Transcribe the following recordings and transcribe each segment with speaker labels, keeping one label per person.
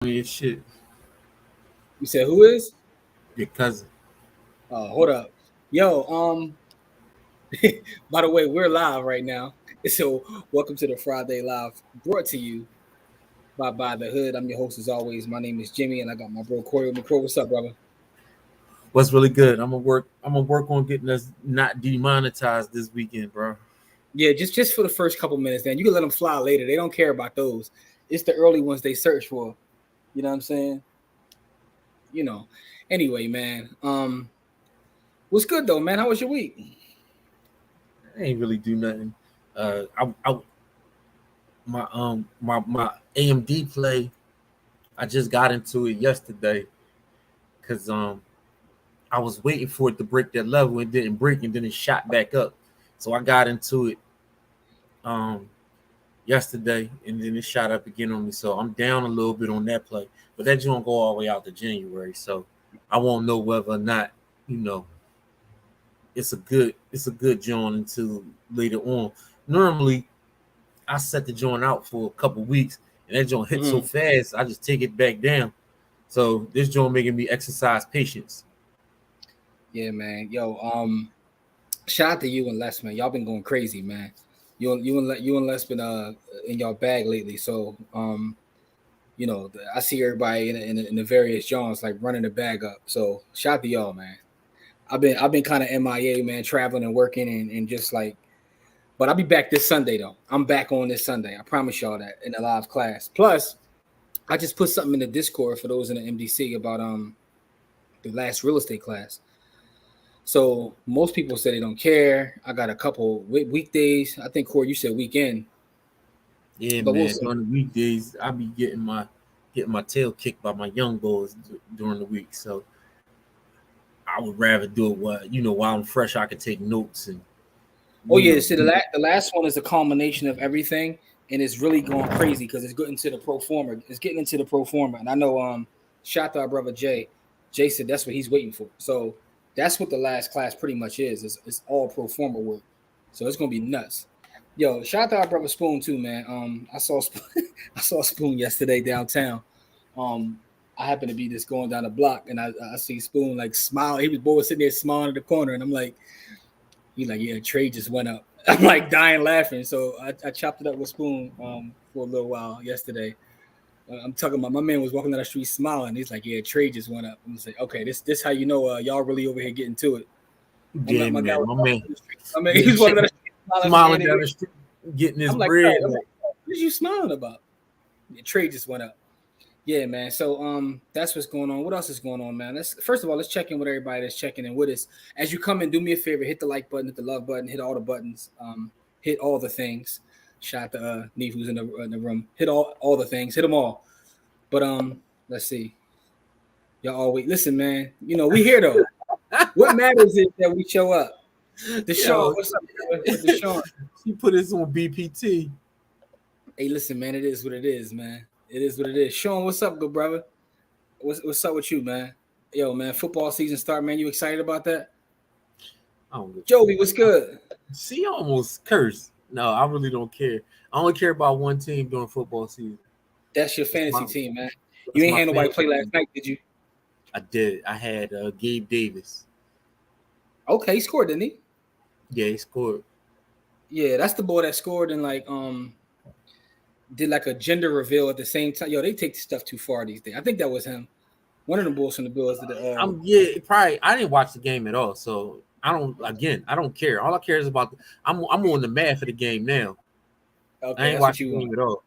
Speaker 1: Your shit,
Speaker 2: You said who is?
Speaker 1: your cousin.
Speaker 2: Hold up. Yo, by the way, we're live right now. So welcome to the Friday Live brought to you by the Hood. I'm your host as always. My name is Jimmy and I got my bro Corey with me. Corey, what's up, brother?
Speaker 1: What's really good? I'm gonna work on getting us not demonetized this weekend, bro.
Speaker 2: Yeah, just for the first couple minutes, then you can let them fly later. They don't care about those. It's the early ones they search for. You know what I'm saying? You know. Anyway, man. What's good though, man? How was your week?
Speaker 1: I ain't really do nothing. I my AMD play. I just got into it yesterday because I was waiting for it to break that level. It didn't break, and then it shot back up. So I got into it um yesterday, and then it shot up again on me. So I'm down a little bit on that play, but that don't go all the way out to January. So I won't know whether or not you know it's a good joint until later on. Normally, I set the joint out for a couple weeks, and that joint hit so
Speaker 2: Mm-hmm.
Speaker 1: fast, I just take it back down. So this joint making me exercise patience.
Speaker 2: Yeah, man. Yo, shout out to you and Les, man. Y'all been going crazy, man. You and Les been in y'all bag lately. So I see everybody in the various genres like running the bag up. So shout out to y'all, man. I've been kind of MIA, man, traveling and working and just like, but I'll be back this Sunday though. I'm back on this Sunday. I promise y'all that in the live class. Plus, I just put something in the Discord for those in the MDC about the last real estate class. So most people say they don't care. I got a couple weekdays. I think Corey, you said weekend,
Speaker 1: Yeah,
Speaker 2: but we'll
Speaker 1: man.
Speaker 2: see.
Speaker 1: During the weekdays, I be getting my tail kicked by my young boys during the week. So I would rather do it while I'm fresh. I can take notes and
Speaker 2: Oh
Speaker 1: you
Speaker 2: yeah,
Speaker 1: know.
Speaker 2: see the last one is a culmination of everything, and it's really going crazy because it's getting into the pro forma. It's getting into the pro forma, and I know shout out to our brother Jay. Jay said that's what he's waiting for. So that's what the last class pretty much is. It's all pro forma work. So it's gonna be nuts. Yo, shout out to our brother Spoon too, man. I saw Spoon yesterday downtown. Um, I happened to be just going down the block, and I see Spoon like smile. He was both sitting there smiling in the corner, and I'm like. He's like, yeah, trade just went up. I'm like dying laughing. So I chopped it up with Spoon for a little while yesterday. I'm talking about my man was walking down the street smiling. He's like, yeah, trade just went up. I'm like, okay, this how you know y'all really over here getting to it.
Speaker 1: Yeah,
Speaker 2: My guy
Speaker 1: man.
Speaker 2: was
Speaker 1: My
Speaker 2: walking
Speaker 1: man
Speaker 2: down the street. I mean, he
Speaker 1: getting
Speaker 2: was walking
Speaker 1: shit,
Speaker 2: down the street smiling,
Speaker 1: smiling
Speaker 2: scanning.
Speaker 1: down the street, getting his
Speaker 2: I'm like,
Speaker 1: bread.
Speaker 2: what are you smiling about? The trade just went up. Yeah, man. So that's what's going on. What else is going on, man? Let's first of all let's check in with everybody that's checking in with us. As you come in, do me a favor, hit the like button, hit the love button, hit all the buttons, hit all the things. Shout out to Neve who's in the room. Hit all the things, hit them all. But let's see. Y'all always listen, man. You know, we here though. What matters is that we show up. Deshaun,
Speaker 1: Yo,
Speaker 2: what's up, brother? Deshaun.
Speaker 1: she put this on BPT.
Speaker 2: Hey, listen, man, it is what it is, man. It is what it is. Sean, what's up, good brother? What's up with you, man? Yo, man, football season start, man. You excited about that?
Speaker 1: I don't give a
Speaker 2: Joby,
Speaker 1: fuck.
Speaker 2: what's good?
Speaker 1: She almost cursed. No, I really don't care. I only care about one team during football season.
Speaker 2: That's your
Speaker 1: That's
Speaker 2: fantasy
Speaker 1: my
Speaker 2: team, man. You
Speaker 1: that's
Speaker 2: ain't
Speaker 1: my
Speaker 2: had nobody
Speaker 1: fantasy
Speaker 2: play last
Speaker 1: team.
Speaker 2: night, did you?
Speaker 1: I did. I had Gabe Davis.
Speaker 2: Okay, he scored, didn't he?
Speaker 1: Yeah, he scored.
Speaker 2: Yeah, that's the boy that scored and like did like a gender reveal at the same time. Yo, they take the stuff too far these days. I think that was him. One of the bulls from the Bills did the
Speaker 1: Probably. I didn't watch the game at all, so I don't. Again, I don't care. All I care is about. I'm on the math of the game now. I
Speaker 2: okay,
Speaker 1: ain't
Speaker 2: that's what
Speaker 1: watched
Speaker 2: you
Speaker 1: the
Speaker 2: want.
Speaker 1: game at all.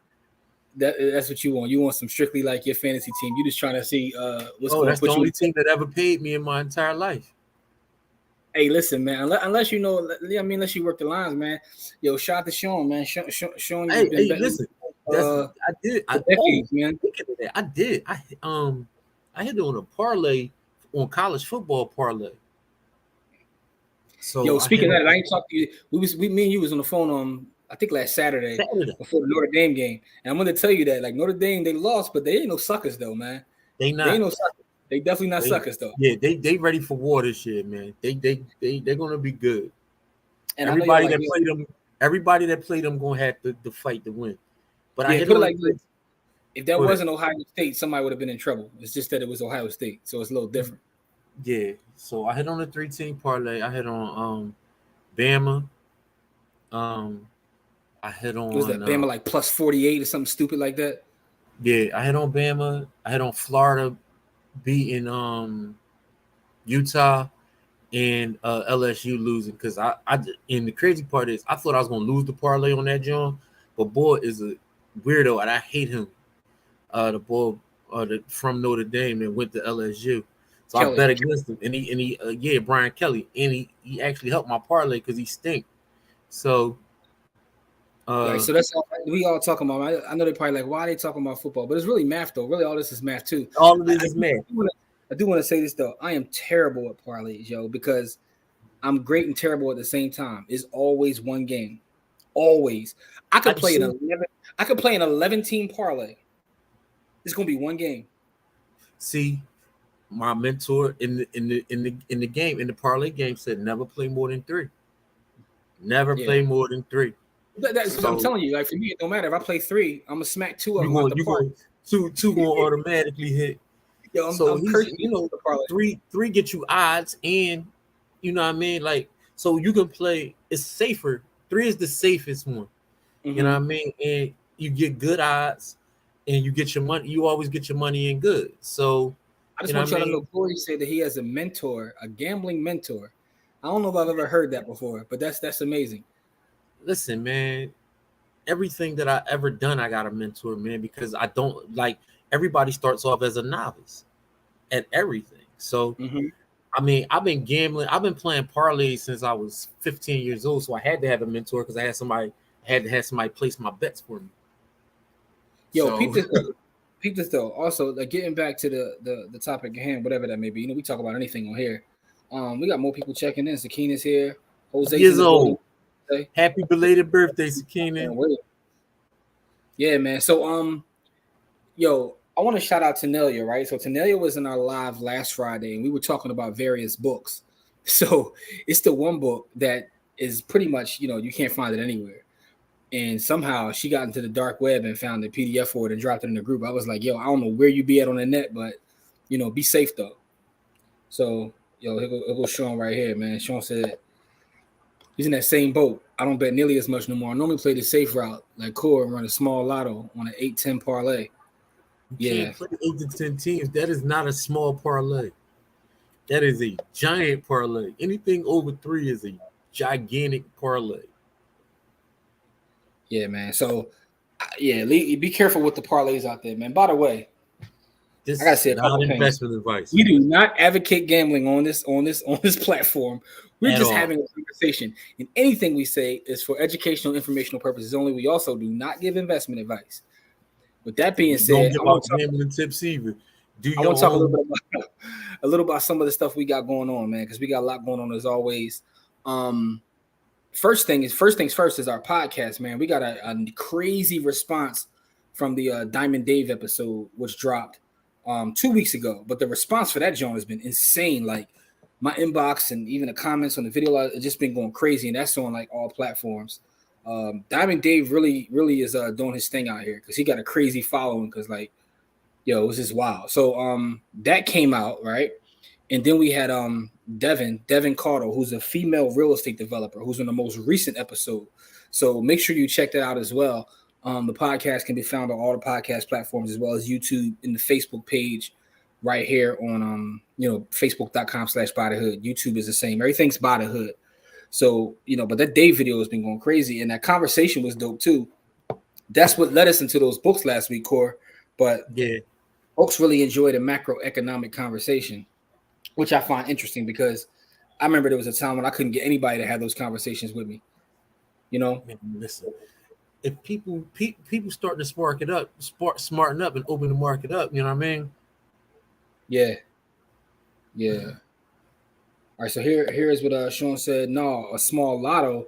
Speaker 2: That's what you want. You want some strictly like your fantasy team. You just trying to see what's
Speaker 1: Oh,
Speaker 2: going to
Speaker 1: that's the
Speaker 2: put you in
Speaker 1: only
Speaker 2: the.
Speaker 1: team that ever paid me in my entire life.
Speaker 2: Hey, listen, man. Unless you know, I mean, unless you work the lines, man. Yo, shout out to Sean, man. Sean, you've been
Speaker 1: Hey,
Speaker 2: betting
Speaker 1: listen. That's I did.
Speaker 2: for decades, man.
Speaker 1: Speaking of that, I did. I hit on a parlay on college football parlay. So
Speaker 2: Yo,
Speaker 1: I hit
Speaker 2: speaking of
Speaker 1: on
Speaker 2: that, I ain't talked to you. Me and you was on the phone I think last Saturday
Speaker 1: Saturday.
Speaker 2: before the Notre Dame game, and I'm gonna tell you that like Notre Dame they lost, but they ain't no suckers though, man.
Speaker 1: They
Speaker 2: They ain't
Speaker 1: not.
Speaker 2: no suckers. They definitely not
Speaker 1: They
Speaker 2: suckers though.
Speaker 1: yeah. They ready for war this year, man. They're gonna be good.
Speaker 2: And I know y'all
Speaker 1: Everybody
Speaker 2: like,
Speaker 1: that played them, everybody that played them gonna have to fight to win. But I
Speaker 2: yeah,
Speaker 1: hit
Speaker 2: put it
Speaker 1: on
Speaker 2: like
Speaker 1: a
Speaker 2: this.
Speaker 1: good.
Speaker 2: If that
Speaker 1: Go ahead.
Speaker 2: wasn't Ohio State, somebody would have been in trouble. It's just that it was Ohio State, so it's a little different.
Speaker 1: Yeah. So I hit on the 3-team parlay. I hit on Bama. Um, I hit
Speaker 2: It was
Speaker 1: on
Speaker 2: that Bama like plus 48 or something stupid like that.
Speaker 1: yeah. I hit on Bama. I hit on Florida beating Utah and LSU losing because and the crazy part is I thought I was gonna lose the parlay on that John, but boy is a weirdo and I hate him. The boy from Notre Dame and went to LSU. So I
Speaker 2: Kelly.
Speaker 1: bet against him, and he Brian Kelly, and he actually helped my parlay because he stink. So
Speaker 2: Like, so that's all we all talking about. I know they're probably like, why are they talking about football? But it's really math, though. Really, all this is math too.
Speaker 1: all of this is math.
Speaker 2: I do want to say this though. I am terrible at parlays, yo, because I'm great and terrible at the same time. It's always one game. Always. I could play an 11. I could play an 11-team parlay. It's gonna be one game.
Speaker 1: See, my mentor in the game in the parlay game said never play more than 3. Never play more than 3.
Speaker 2: So, I'm telling you, like for me, it don't matter if I play 3. I'm gonna smack 2 of them out the park.
Speaker 1: Two gonna automatically hit.
Speaker 2: Yo,
Speaker 1: I'm cursing. Three get you odds, and you know what I mean. Like, so you can play. It's safer. 3 is the safest one. Mm-hmm. You know what I mean, and you get good odds, and you get your money. You always get your money in good. So
Speaker 2: I just want y'all to know. Corey said that he has a mentor, a gambling mentor. I don't know if I've ever heard that before, but that's amazing.
Speaker 1: Listen, man, everything that I ever done, I got a mentor, man, because I don't like everybody starts off as a novice at everything. So, I mean, I've been gambling. I've been playing parlays since I was 15 years old. So I had to have a mentor because I had to have somebody place my bets for me.
Speaker 2: Yo, so. Peep this though. Also, like getting back to the topic at hand, whatever that may be. You know, we talk about anything on here. We got more people checking in. Sakina's here. Jose's
Speaker 1: years old. Happy belated birthday, Sakina.
Speaker 2: Yeah, man. So yo, I want to shout out Tanelia, right? So Tanelia was in our live last Friday, and we were talking about various books. So it's the one book that is pretty much, you know, you can't find it anywhere. And somehow she got into the dark web and found the PDF for it and dropped it in the group. I was like, yo, I don't know where you be at on the net, but, you know, be safe, though. So, yo, here goes Sean right here, man. Sean said he's in that same boat. I don't bet nearly as much no more. I normally play the safe route, like Core, and run a small lotto on an 8-10 parlay.
Speaker 1: You can't play 8 to 10 teams. That is not a small parlay. That is a giant parlay. Anything over 3 is a gigantic parlay.
Speaker 2: Yeah, man. So, yeah, be careful with the parlays out there, man. By the way,
Speaker 1: this I gotta say not investment advice.
Speaker 2: We do not advocate gambling on this platform. We're just having a conversation, and anything we say is for educational, informational purposes only. We also do not give investment advice. With that being said,
Speaker 1: I want to talk gambling tips either.
Speaker 2: I want to talk a little about some of the stuff we got going on, man, because we got a lot going on as always. First things first is our podcast, man. We got a crazy response from the Diamond Dave episode, which dropped 2 weeks ago. But the response for that joint has been insane. Like my inbox and even the comments on the video have just been going crazy, and that's on like all platforms. Diamond Dave really is doing his thing out here because he got a crazy following. Because like, yo, it was just wild. So that came out, right? And then we had Devin Carter, who's a female real estate developer, who's in the most recent episode. So make sure you check that out as well. The podcast can be found on all the podcast platforms as well as YouTube and the Facebook page right here on facebook.com/ByTheHood. YouTube is the same. Everything's By the Hood. So, but that Dave video has been going crazy, and that conversation was dope too. That's what led us into those books last week, Core. But yeah, folks really enjoyed a macroeconomic conversation, which I find interesting because I remember there was a time when I couldn't get anybody to have those conversations with me.
Speaker 1: Listen, if people starting to smarten up and open the market up, you know what I mean?
Speaker 2: Yeah. All right, so here is what Sean said. No, a small lotto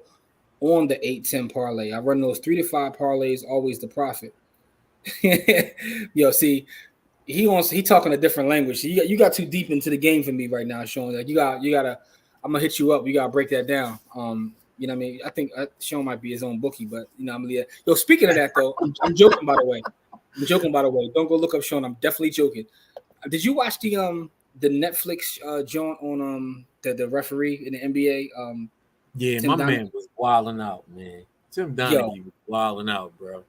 Speaker 2: on the 8-10 parlay. I run those 3 to 5 parlays, always the profit. Yo, see, he talking a different language. You got too deep into the game for me right now, Sean. Like you gotta. I'm gonna hit you up. You gotta break that down. You know what I mean? I think Sean might be his own bookie, but I'm gonna. Yo, speaking of that though, I'm joking by the way. I'm joking, by the way. Don't go look up Sean. I'm definitely joking. Did you watch the Netflix joint on the referee in the NBA?
Speaker 1: Yeah,
Speaker 2: Tim
Speaker 1: my
Speaker 2: Donaghy?
Speaker 1: man was wilding out, man. Tim
Speaker 2: Yo,
Speaker 1: Donaghy was wilding out, bro.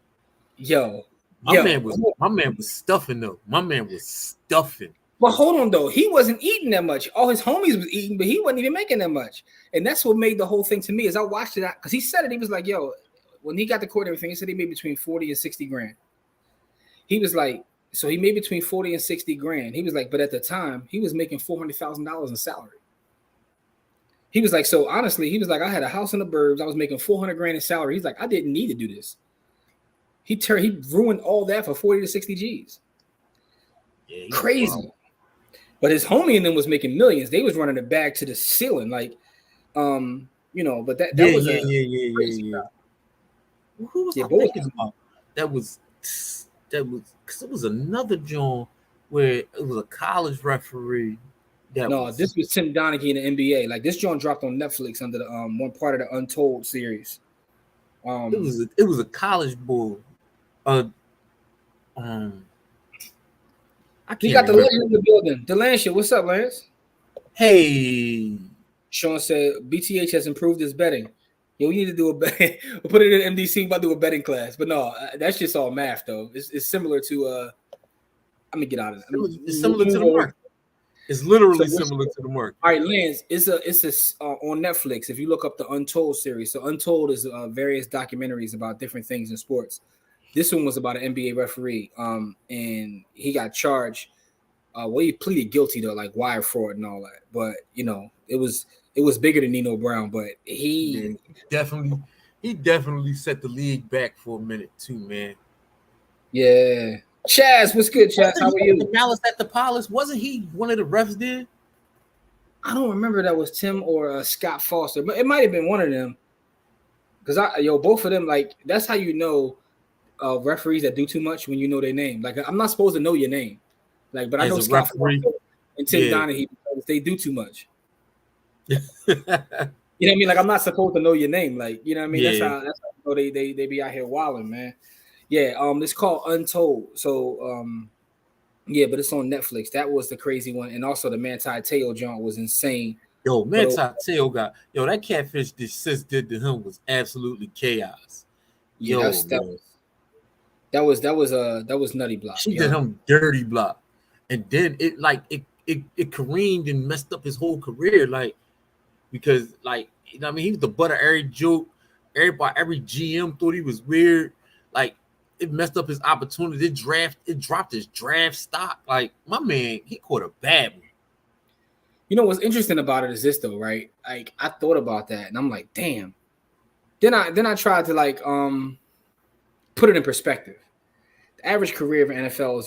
Speaker 2: yo,
Speaker 1: My
Speaker 2: yo.
Speaker 1: man was stuffing though. My man was stuffing.
Speaker 2: But hold on though, he wasn't eating that much. All his homies was eating, but he wasn't even making that much. And that's what made the whole thing to me. Is I watched it because he said it. He was like, "Yo," when he got the court and everything, he said he made between 40 and 60 grand. He was like, so he made between 40 and 60 grand. He was like, but at the time, he was making $400,000 in salary. He was like, so honestly, he was like, I had a house in the burbs. I was making 400 grand in salary. He's like, I didn't need to do this. He ruined all that for 40 to 60 G's. Yeah, crazy. Wild. But his homie and them was making millions. They was running the bag to the ceiling, like, But that was
Speaker 1: yeah. Who was I thinking about? That was because it was another joint where it was a college referee.
Speaker 2: This was Tim Donaghy in the NBA. Like this joint dropped on Netflix under the one part of the Untold series.
Speaker 1: It was a college bull. I
Speaker 2: can't. Got the Lance in the building. Delancia, what's up, Lance?
Speaker 1: Hey.
Speaker 2: Sean said BTH has improved his betting. Yeah, we need to do a bet. We'll put it in MDC. We're about to do a betting class. But no, that's just all math, though. It's similar to I'm gonna get out of it.
Speaker 1: It's similar to the market. It's literally similar to the market.
Speaker 2: All right, Lance, it's on Netflix. If you look up the Untold series, so Untold is various documentaries about different things in sports. This one was about an NBA referee, and he got charged. He pleaded guilty to like wire fraud and all that. But it was bigger than Nino Brown. But he
Speaker 1: definitely set the league back for a minute too, man.
Speaker 2: Yeah. Chaz, what's good, Chaz? How are you?
Speaker 1: The Dallas at the Palace, wasn't he one of the refs there?
Speaker 2: I don't remember that was Tim or Scott Foster, but it might have been one of them. Because both of them, like that's how you know referees that do too much when you know their name. Like I'm not supposed to know your name, like, but I know Scott Foster and Tim Donaghy because they do too much. You know what I mean? Like I'm not supposed to know your name, like you know what I mean. Yeah. That's how you know they be out here wilding, man. Yeah, it's called Untold. So, but it's on Netflix. That was the crazy one, and also the Manti Te'o joint was insane.
Speaker 1: Yo, Manti Te'o that catfish that sis did to him was absolutely chaos.
Speaker 2: Yeah, that was nutty block.
Speaker 1: She did him dirty block, and then it careened and messed up his whole career, like because he was the butt of every joke. Every GM thought he was weird, like. It messed up his opportunity. It dropped his draft stock. Like my man, he caught a bad one.
Speaker 2: You know what's interesting about it is this though, right? Like I thought about that and I'm like, damn. Then I tried to put it in perspective. The average career of an NFL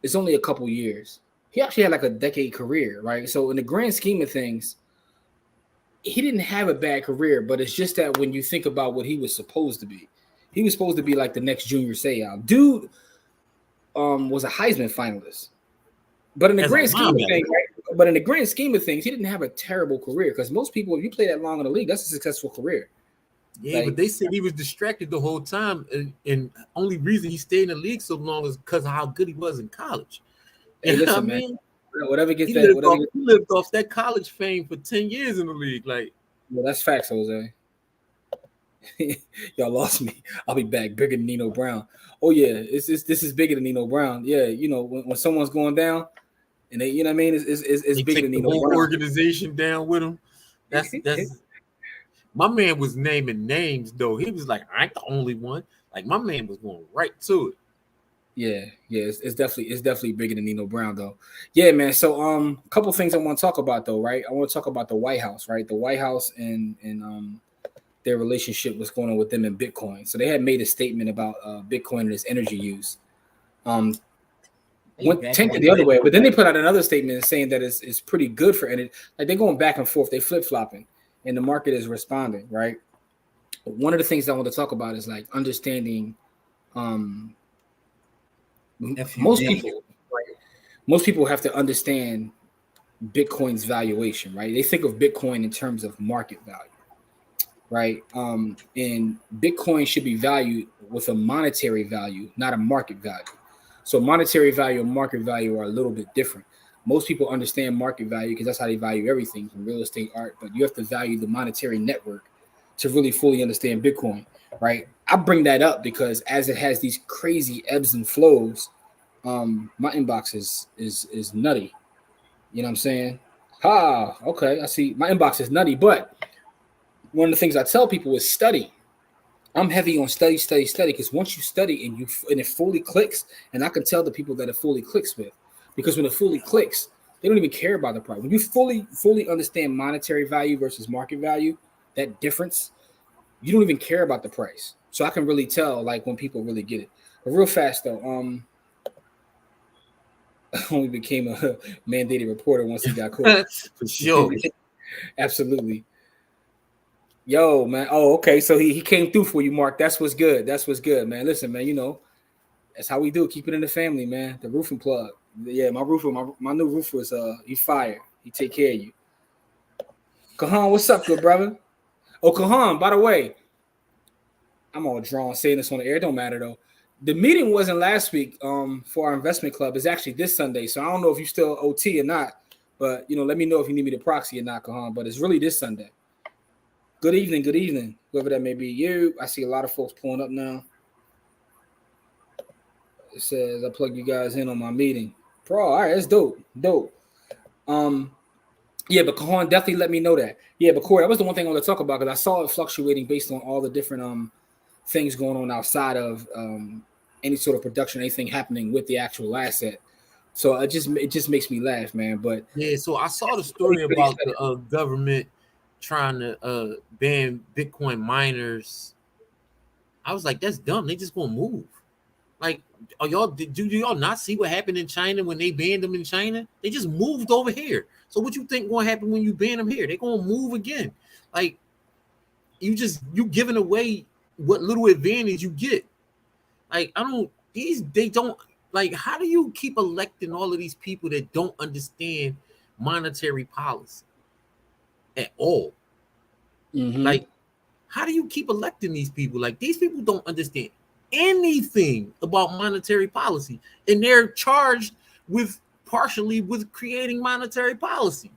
Speaker 2: is only a couple years. He actually had like a decade career, right? So in the grand scheme of things, he didn't have a bad career, but it's just that when you think about what he was supposed to be. He was supposed to be like the next Junior Seau. Dude was a Heisman finalist. But in the grand scheme of things, he didn't have a terrible career because most people, if you play that long in the league, that's a successful career.
Speaker 1: Yeah, but they said he was distracted the whole time, and only reason he stayed in the league so long is because of how good he was in college.
Speaker 2: Hey, listen, man. Whatever gets
Speaker 1: he lived off that college fame for 10 years in the league. Like,
Speaker 2: well, that's facts, Jose. Y'all lost me. I'll be back bigger than Nino Brown. Oh yeah, this is bigger than Nino Brown. Yeah, when someone's going down, and they, you know what I mean, it's bigger than Nino Brown.
Speaker 1: Organization down with him. That's my man was naming names though. He was like, I ain't the only one. Like my man was going right to it.
Speaker 2: Yeah, it's definitely bigger than Nino Brown though. Yeah, man. So a couple things I want to talk about though, right? I want to talk about the White House, right? The White House and their relationship, what's going on with them and Bitcoin. So they had made a statement about Bitcoin and its energy use. Went tanked the other way, but then they put out another statement saying that it's pretty good for energy. Like they're going back and forth, they flip-flopping, and the market is responding, right? But one of the things I want to talk about is like understanding most people have to understand Bitcoin's valuation, right? They think of Bitcoin in terms of market value. right? And Bitcoin should be valued with a monetary value, not a market value. So monetary value and market value are a little bit different. Most people understand market value because that's how they value everything from real estate, art, but you have to value the monetary network to really fully understand Bitcoin, right? I bring that up because as it has these crazy ebbs and flows, my inbox is nutty. You know what I'm saying? Okay, I see. My inbox is nutty, but one of the things I tell people is study. I'm heavy on study, study, study because once you study and it fully clicks, and I can tell the people that it fully clicks with, because when it fully clicks, they don't even care about the price. When you fully understand monetary value versus market value, that difference, you don't even care about the price. So I can really tell like when people really get it. But real fast though, only became a mandated reporter once he got caught.
Speaker 1: For sure.
Speaker 2: Absolutely. Yo, man. Oh, okay. So he came through for you, Mark. That's what's good. That's what's good, man. Listen, man, you know, that's how we do. Keep it in the family, man. The roofing plug. Yeah, my roofer, my new roofer is he fire. He take care of you. Kahan, what's up, good brother? Oh, Kahan, by the way, I'm all drawn saying this on the air. It don't matter though. The meeting wasn't last week for our investment club. It's actually this Sunday. So I don't know if you still OT or not, but you know, let me know if you need me to proxy or not, Kahan. But it's really this Sunday. Good evening, whoever that may be. You, I see a lot of folks pulling up now. It says I plug you guys in on my meeting. Bro, all right, that's dope. Yeah, but Kahan definitely let me know that. Yeah, but Corey, that was the one thing I want to talk about because I saw it fluctuating based on all the different things going on outside of any sort of production, anything happening with the actual asset. So it just makes me laugh, man. But
Speaker 1: yeah, so I saw the story about the government trying to ban Bitcoin miners. I was like, that's dumb. They just gonna move. Like, do y'all not see what happened in China when they banned them in China? They just moved over here. So what you think gonna happen when you ban them here? They're gonna move again. Like, you giving away what little advantage you get. Like, they don't, like, how do you keep electing all of these people that don't understand monetary policy at all? Like, how do you keep electing these people? Like, these people don't understand anything about monetary policy, and they're charged with partially with creating monetary policy.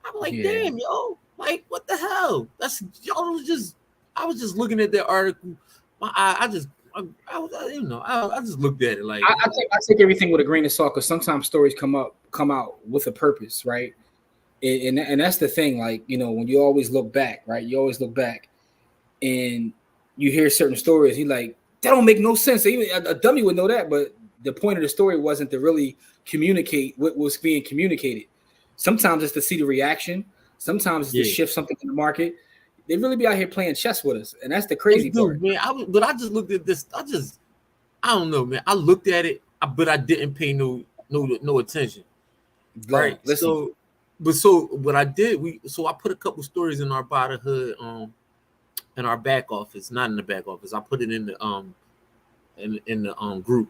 Speaker 1: I'm like, damn, yo, like, what the hell? That's y'all was just. I was just looking at that article. I just looked at it like
Speaker 2: I take everything with a grain of salt because sometimes stories come out with a purpose, right? And that's the thing, like, you know, when you always look back, right? You always look back and you hear certain stories, you like, that don't make no sense. Even a dummy would know that, but the point of the story wasn't to really communicate what was being communicated. Sometimes it's to see the reaction. Sometimes it's to shift something in the market. They really be out here playing chess with us, and that's the crazy part.
Speaker 1: Man, I just looked at this. I don't know, man. I looked at it, but I didn't pay no attention. Right. Listen. So what I did, I put a couple stories in our Hood, in our back office, not in the back office. I put it in the group,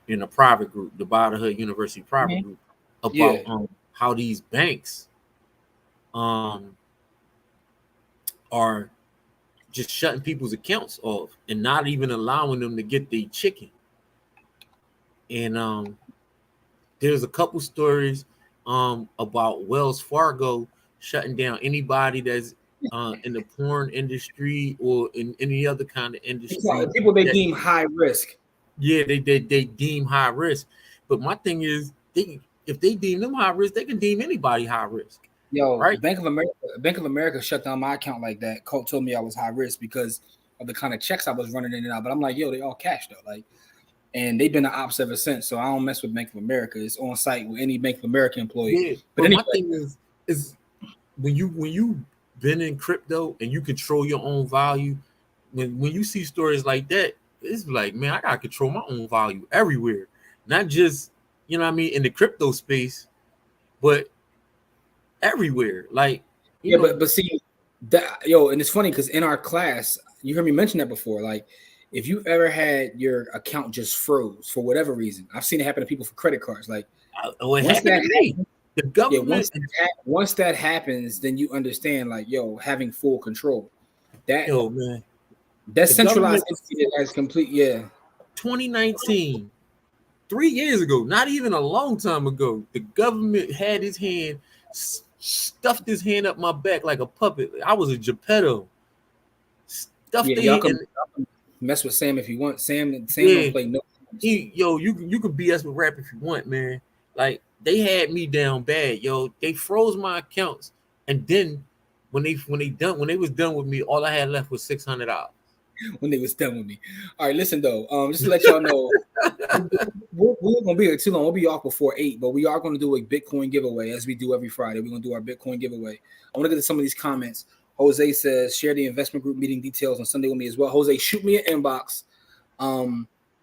Speaker 1: in a private group, the Hood University private group, about how these banks are just shutting people's accounts off and not even allowing them to get their chicken. And there's a couple stories about Wells Fargo shutting down anybody that's in the porn industry or in any other kind of industry.
Speaker 2: People they deem high risk.
Speaker 1: Yeah, they deem high risk. But my thing is, if they deem them high risk, they can deem anybody high risk.
Speaker 2: Yo, right? Bank of America shut down my account like that. Colt told me I was high risk because of the kind of checks I was running in and out. But I'm like, yo, they all cash though. Like, and they've been the ops ever since. So I don't mess with Bank of America. It's on site with any Bank of America employee.
Speaker 1: Yeah, but anyway, my thing is when you been in crypto and you control your own value, when you see stories like that, it's like, man, I gotta control my own value everywhere, not just, you know what I mean, in the crypto space, but everywhere. Like,
Speaker 2: you know, but see that, yo, and it's funny because in our class, you heard me mention that before. Like, if you ever had your account just froze for whatever reason, I've seen it happen to people for credit cards. Like,
Speaker 1: once the government,
Speaker 2: once that happens, then you understand, like, yo, having full control. That
Speaker 1: Yo, man,
Speaker 2: that
Speaker 1: the
Speaker 2: centralized
Speaker 1: government was
Speaker 2: entity that has complete. Yeah,
Speaker 1: 2019, 3 years ago, not even a long time ago. The government had his hand, stuffed his hand up my back like a puppet. I was a Geppetto. Stuffed
Speaker 2: yeah.
Speaker 1: the hand, and
Speaker 2: Y'all can mess with Sam if you want. Sam don't
Speaker 1: yeah,
Speaker 2: play no.
Speaker 1: you can BS with rap if you want, man. Like they had me down bad, yo. They froze my accounts, and then when they was done with me, all I had left was $600.
Speaker 2: When they was done with me. All right, listen though. Just to let y'all know, we're gonna be here too long. We'll be off before 8, but we are gonna do a Bitcoin giveaway as we do every Friday. We're gonna do our Bitcoin giveaway. I want to get to some of these comments. Jose says, share the investment group meeting details on Sunday with me as well. Jose, shoot me an inbox.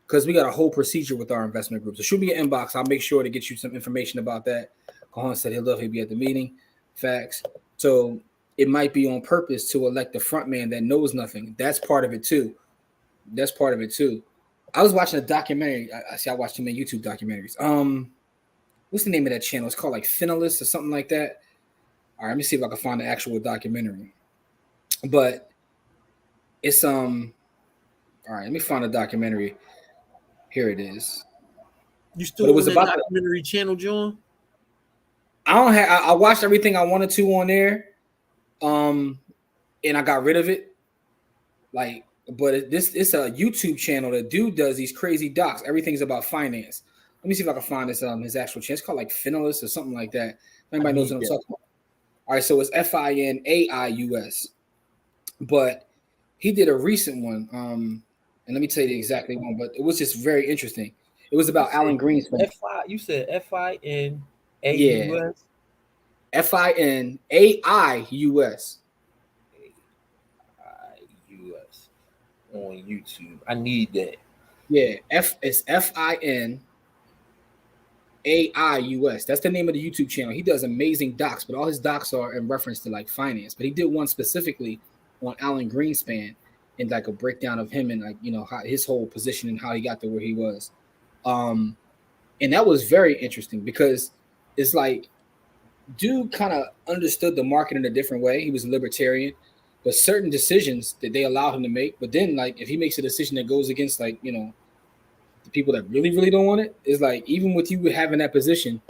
Speaker 2: Because we got a whole procedure with our investment group. So shoot me an inbox. I'll make sure to get you some information about that. Kahan said he'll be at the meeting. Facts. So it might be on purpose to elect the front man that knows nothing. That's part of it too. I was watching a documentary. I watched too many YouTube documentaries. What's the name of that channel? It's called like Finalist or something like that. All right, let me see if I can find the actual documentary. But it's all right, let me find a documentary. Here it is.
Speaker 1: You
Speaker 2: But it
Speaker 1: still
Speaker 2: was
Speaker 1: on that
Speaker 2: about
Speaker 1: documentary channel, John?
Speaker 2: I watched everything I wanted to on there. And I got rid of it. Like, but it's a YouTube channel. The dude does these crazy docs. Everything's about finance. Let me see if I can find this his actual channel. It's called like Finalist or something like that. Anybody knows what I'm talking about. All right, so it's FINAIUS. But he did a recent one. And let me tell you the exactly one, but it was just very interesting. It was about Alan Greenspan.
Speaker 1: You said FINAUS?
Speaker 2: Yeah. FINAIUS.
Speaker 1: US on YouTube. I need that.
Speaker 2: Yeah, it's FINAIUS. That's the name of the YouTube channel. He does amazing docs, but all his docs are in reference to like finance. But he did one specifically on Alan Greenspan and like a breakdown of him and like how his whole position and how he got to where he was. And that was very interesting because it's like dude kind of understood the market in a different way. He was a libertarian, but certain decisions that they allowed him to make. But then, like, if he makes a decision that goes against, like, the people that really, really don't want it, it's like, even with you having that position,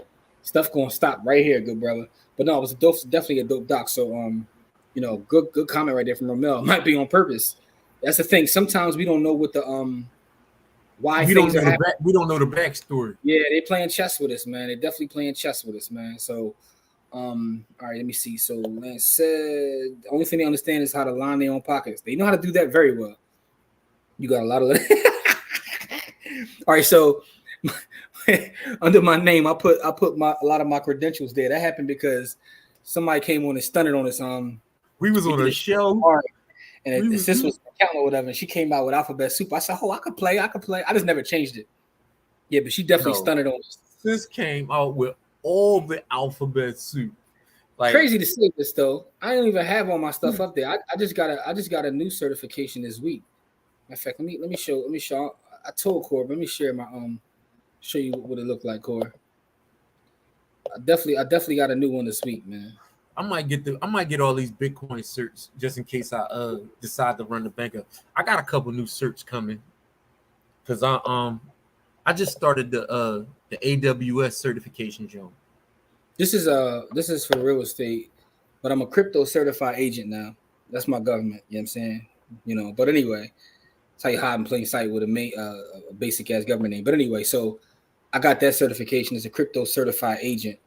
Speaker 2: stuff gonna stop right here, good brother. But no, it was definitely a dope doc. So, good comment right there from Romel. Might be on purpose. That's the thing. Sometimes we don't know what the why things are happening.
Speaker 1: We don't know the backstory.
Speaker 2: Yeah, they playing chess with us, man. They're definitely playing chess with us, man. So. All right, let me see. So Lance said the only thing they understand is how to line their own pockets. They know how to do that very well. You got a lot of all right, so under my name, I put a lot of my credentials there. That happened because somebody came on and stunted on us.
Speaker 1: We was on a show.
Speaker 2: And the sis was accountant or whatever, and she came out with alphabet soup. I said, "Oh, I could play. I just never changed it." Yeah, but she definitely stunted on us.
Speaker 1: Sis came out with all the alphabet soup.
Speaker 2: Like, crazy to say this though. I don't even have all my stuff up there. I just got a new certification this week. In fact, let me show. I told Core, let me share my show you what it looked like, Core. I definitely got a new one this week, man.
Speaker 1: I might get all these Bitcoin certs just in case I decide to run the bank up. I got a couple new certs coming because I just started the AWS certification, Joe.
Speaker 2: This is for real estate, but I'm a crypto certified agent now. That's my government. You know what I'm saying? But anyway, that's how you hide in plain sight with a basic ass government name. But anyway, so I got that certification as a crypto certified agent.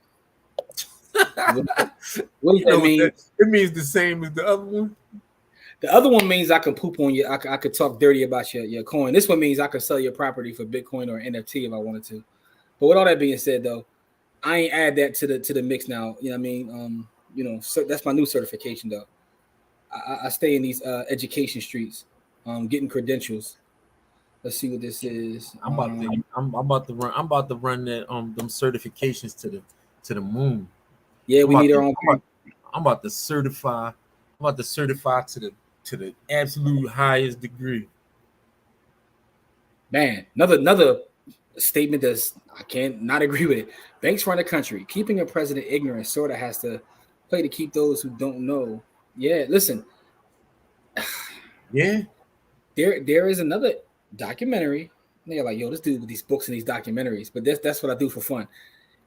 Speaker 2: What does that mean?
Speaker 1: It means the same as the other one.
Speaker 2: The other one means I can poop on you. I could talk dirty about your coin. This one means I could sell your property for Bitcoin or NFT if I wanted to. But with all that being said, though, I ain't add that to the mix now. You know what I mean? So that's my new certification, though. I stay in these education streets, getting credentials. Let's see what this is.
Speaker 1: I'm about to run that them certifications to the moon.
Speaker 2: Yeah, we need our own.
Speaker 1: I'm about to certify to the absolute highest degree.
Speaker 2: Man, another statement that's I can't not agree with it. Banks run the country. Keeping a president ignorant sort of has to play to keep those who don't know. Yeah, listen.
Speaker 1: Yeah.
Speaker 2: There is another documentary. They're like, yo, this dude with these books and these documentaries, but that's what I do for fun.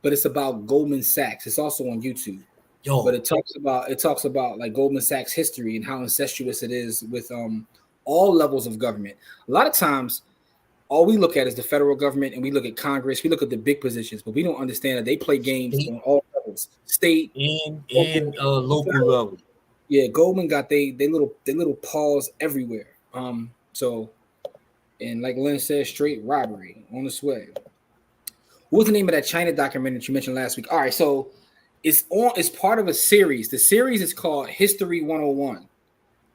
Speaker 2: But it's about Goldman Sachs. It's also on YouTube. But
Speaker 1: Yo.
Speaker 2: it talks about like Goldman Sachs history and how incestuous it is with all levels of government. A lot of times, all we look at is the federal government, and we look at Congress. We look at the big positions, but we don't understand that they play games
Speaker 1: State
Speaker 2: on all levels, state, local,
Speaker 1: local
Speaker 2: federal.
Speaker 1: level.
Speaker 2: Yeah, Goldman got they little paws everywhere. So and like Lynn said, straight robbery on the way. What was the name of that China documentary that you mentioned last week? All right, so it's part of a series. The series is called History 101,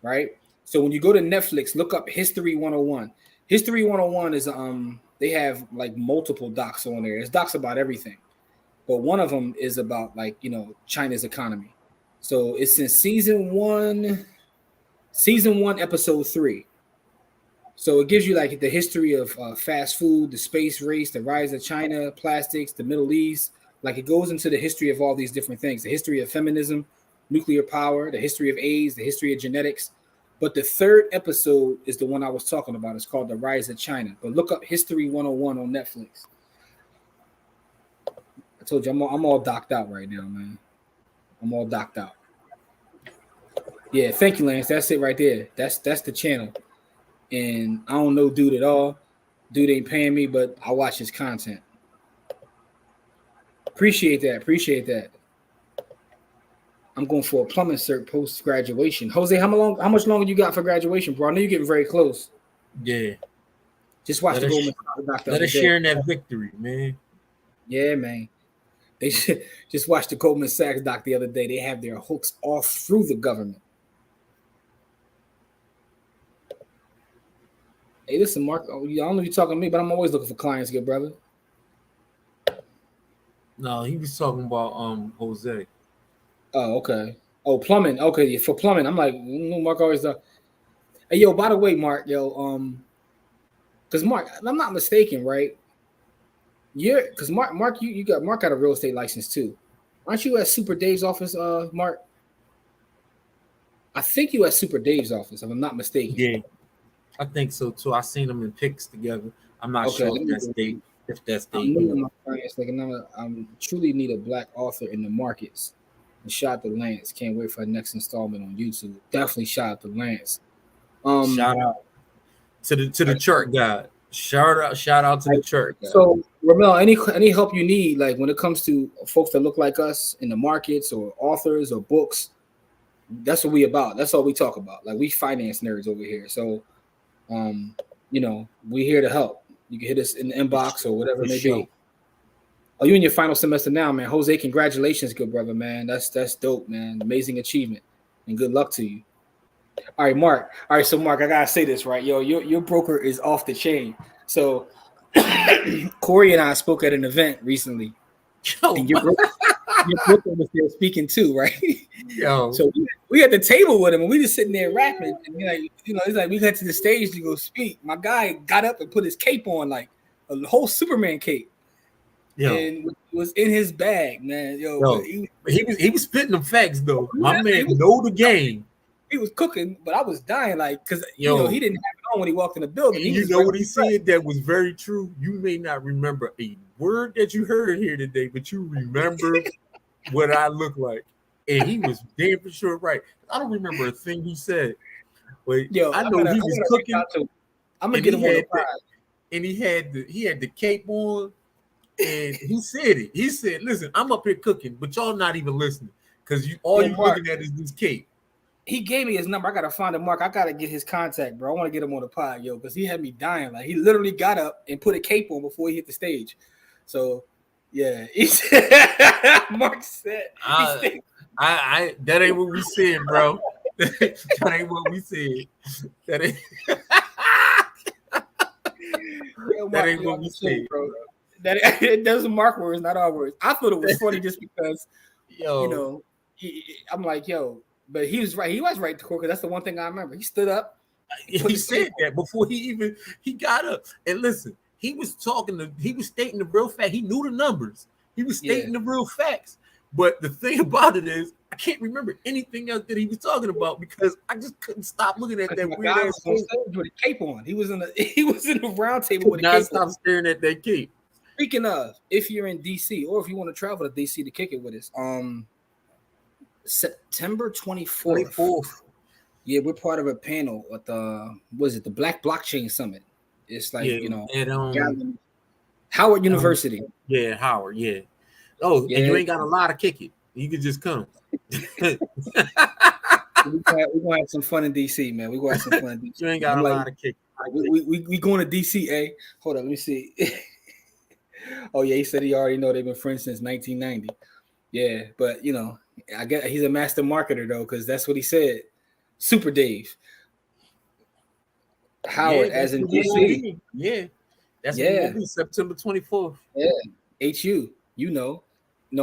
Speaker 2: right? So when you go to Netflix, look up History 101. History 101 is they have like multiple docs on there. There's docs about everything. But one of them is about like, China's economy. So it's in season 1, episode 3. So it gives you like the history of fast food, the space race, the rise of China, plastics, the Middle East. Like it goes into the history of all these different things, the history of feminism, nuclear power, the history of AIDS, the history of genetics. But the third episode is the one I was talking about. It's called The Rise of China. But look up History 101 on Netflix. I told you I'm all docked out right now, man. I'm all docked out. Yeah, thank you, Lance. That's it right there. That's the channel. And I don't know dude at all. Dude ain't paying me, but I watch his content. Appreciate that. I'm going for a plumbing cert post graduation. Jose, how much longer you got for graduation, bro? I know you're getting very close.
Speaker 1: Yeah.
Speaker 2: Just watch the Goldman Sachs.
Speaker 1: Let us share in that victory, man.
Speaker 2: Yeah, man. They should just watch the Goldman Sachs doc the other day. They have their hooks off through the government. Hey, listen, Mark. I don't know if you're talking to me, but I'm always looking for clients, good brother.
Speaker 1: No, he was talking about Jose.
Speaker 2: Oh, okay. Oh, plumbing. Okay, for plumbing. I'm like, Mark always does. Hey, yo, by the way, Mark, because Mark, I'm not mistaken, right? Because Mark, you got Mark got a real estate license too. Aren't you at Super Dave's office, Mark? I think you at Super Dave's office, if I'm not mistaken.
Speaker 1: Yeah, I think so too. I seen them in pics together. I'm not sure if that's Dave.
Speaker 2: I'm new to my clients. Like, I'm truly need a black author in the markets. And shout out to Lance. Can't wait for the next installment on YouTube. Definitely shout out to Lance.
Speaker 1: Shout out to the chart guy. Shout out to the chart guy.
Speaker 2: So Ramel, any help you need, like when it comes to folks that look like us in the markets or authors or books, that's what we about. That's all we talk about. Like we finance nerds over here. So we here to help. You can hit us in the inbox or whatever it may be. Oh, you in your final semester now, man. Jose, congratulations, good brother, man. That's dope, man. Amazing achievement. And good luck to you. All right, Mark. All right, so Mark, I gotta say this, right? Yo, your broker is off the chain. So Corey and I spoke at an event recently. And your broker was there speaking too, right?
Speaker 1: Yo.
Speaker 2: So we at the table with him and we just sitting there rapping. And it's like we got to the stage to go speak. My guy got up and put his cape on, like a whole Superman cape. Yo. And it was in his bag, man.
Speaker 1: He was spitting them facts though. My man know the game.
Speaker 2: He was cooking, but I was dying, like, because he didn't have it on when he walked in the building.
Speaker 1: You know what he said that was very true. You may not remember a word that you heard here today, but you remember what I look like, and he was damn for sure right. I don't remember a thing he said, but I know he was cooking.
Speaker 2: I'm gonna get him on the pod.
Speaker 1: And he had the cape on, and he said it. He said, "Listen, I'm up here cooking, but y'all not even listening because all you're looking at is this cape."
Speaker 2: He gave me his number. I gotta find him, Mark. I gotta get his contact, bro. I want to get him on the pod, because he had me dying. Like he literally got up and put a cape on before he hit the stage. So, yeah, Mark said,
Speaker 1: "I that ain't what we said, bro. That ain't what we said. That ain't that ain't what we said,
Speaker 2: bro. It doesn't Mark words, not our words. I thought it was funny just because, I'm like, But he was right. He was right to court because that's the one thing I remember. He stood up.
Speaker 1: He said that before he got up. And listen, he was stating the real fact. He knew the numbers. He was stating the real facts. But the thing about it is, I can't remember anything else that he was talking about because I just couldn't stop looking at that
Speaker 2: My
Speaker 1: weird
Speaker 2: guy
Speaker 1: ass
Speaker 2: was on
Speaker 1: cape.
Speaker 2: stage with a cape on. He was in the round table
Speaker 1: Could
Speaker 2: with a
Speaker 1: not
Speaker 2: cape
Speaker 1: stop
Speaker 2: on.
Speaker 1: staring at that cape.
Speaker 2: Speaking of, if you're in DC or if you want to travel to DC to kick it with us, September 24th. Yeah, we're part of a panel at the the Black Blockchain Summit. It's like,
Speaker 1: at
Speaker 2: Howard University.
Speaker 1: Yeah, Howard. Yeah. Oh,
Speaker 2: Yeah.
Speaker 1: and you ain't got a lot to kick it. You can just come.
Speaker 2: We're gonna have some fun in DC, man. We're gonna have some fun in DC.
Speaker 1: You ain't got a lot to kick it.
Speaker 2: We going to DC, eh? Hold on, let me see. Oh yeah, he said he already know they've been friends since 1990. Yeah, but I guess he's a master marketer though, because that's what he said. Super Dave. Howard, as in DC.
Speaker 1: Yeah. That's what it will be, September 24th.
Speaker 2: Yeah. HU, No,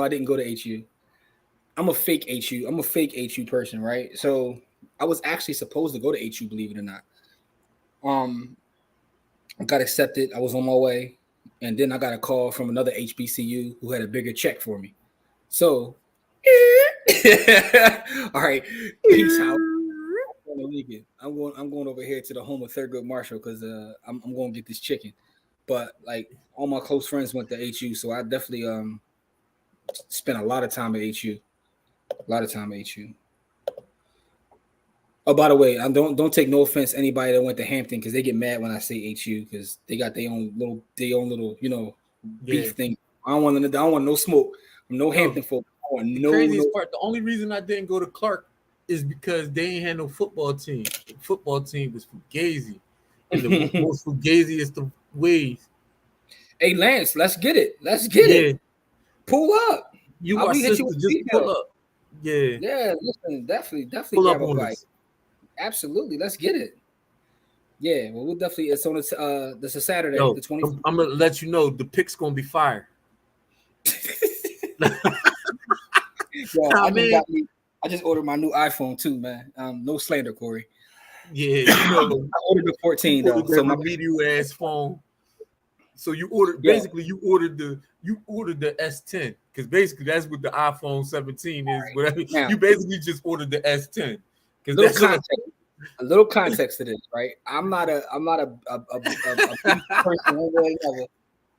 Speaker 2: I didn't go to HU. I'm a fake HU. I'm a fake HU person, right? So I was actually supposed to go to HU, believe it or not. I got accepted. I was on my way. And then I got a call from another HBCU who had a bigger check for me. So, all right, peace out. I'm going over here to the home of Thurgood Marshall because I'm going to get this chicken. But like all my close friends went to HU, so I definitely spent a lot of time at HU. Oh, by the way, don't take no offense to anybody that went to Hampton because they get mad when I say HU because they got their own little beef thing. I don't want no smoke from no Hampton folk.
Speaker 1: The craziest part, the only reason I didn't go to Clark is because they ain't had no football team. The football team was fugazi. And the most fugaziest of ways.
Speaker 2: Hey Lance, let's get it. It. Pull up.
Speaker 1: You are sister, just pull up.
Speaker 2: Yeah, listen, definitely
Speaker 1: pull
Speaker 2: grab
Speaker 1: up
Speaker 2: a bite. Absolutely, let's get it. Yeah, well, we'll definitely. It's on this is Saturday, the 20th.
Speaker 1: I'm gonna let you know the pick's gonna be fire.
Speaker 2: Yo, I just ordered my new iPhone too, man. No slander, Corey.
Speaker 1: Yeah, I
Speaker 2: ordered the 14 though.
Speaker 1: So my video ass phone. So you ordered you ordered the S10 because basically that's what the iPhone 17 is. Whatever you basically just ordered the S10.
Speaker 2: A little context to this, right? I'm not a person.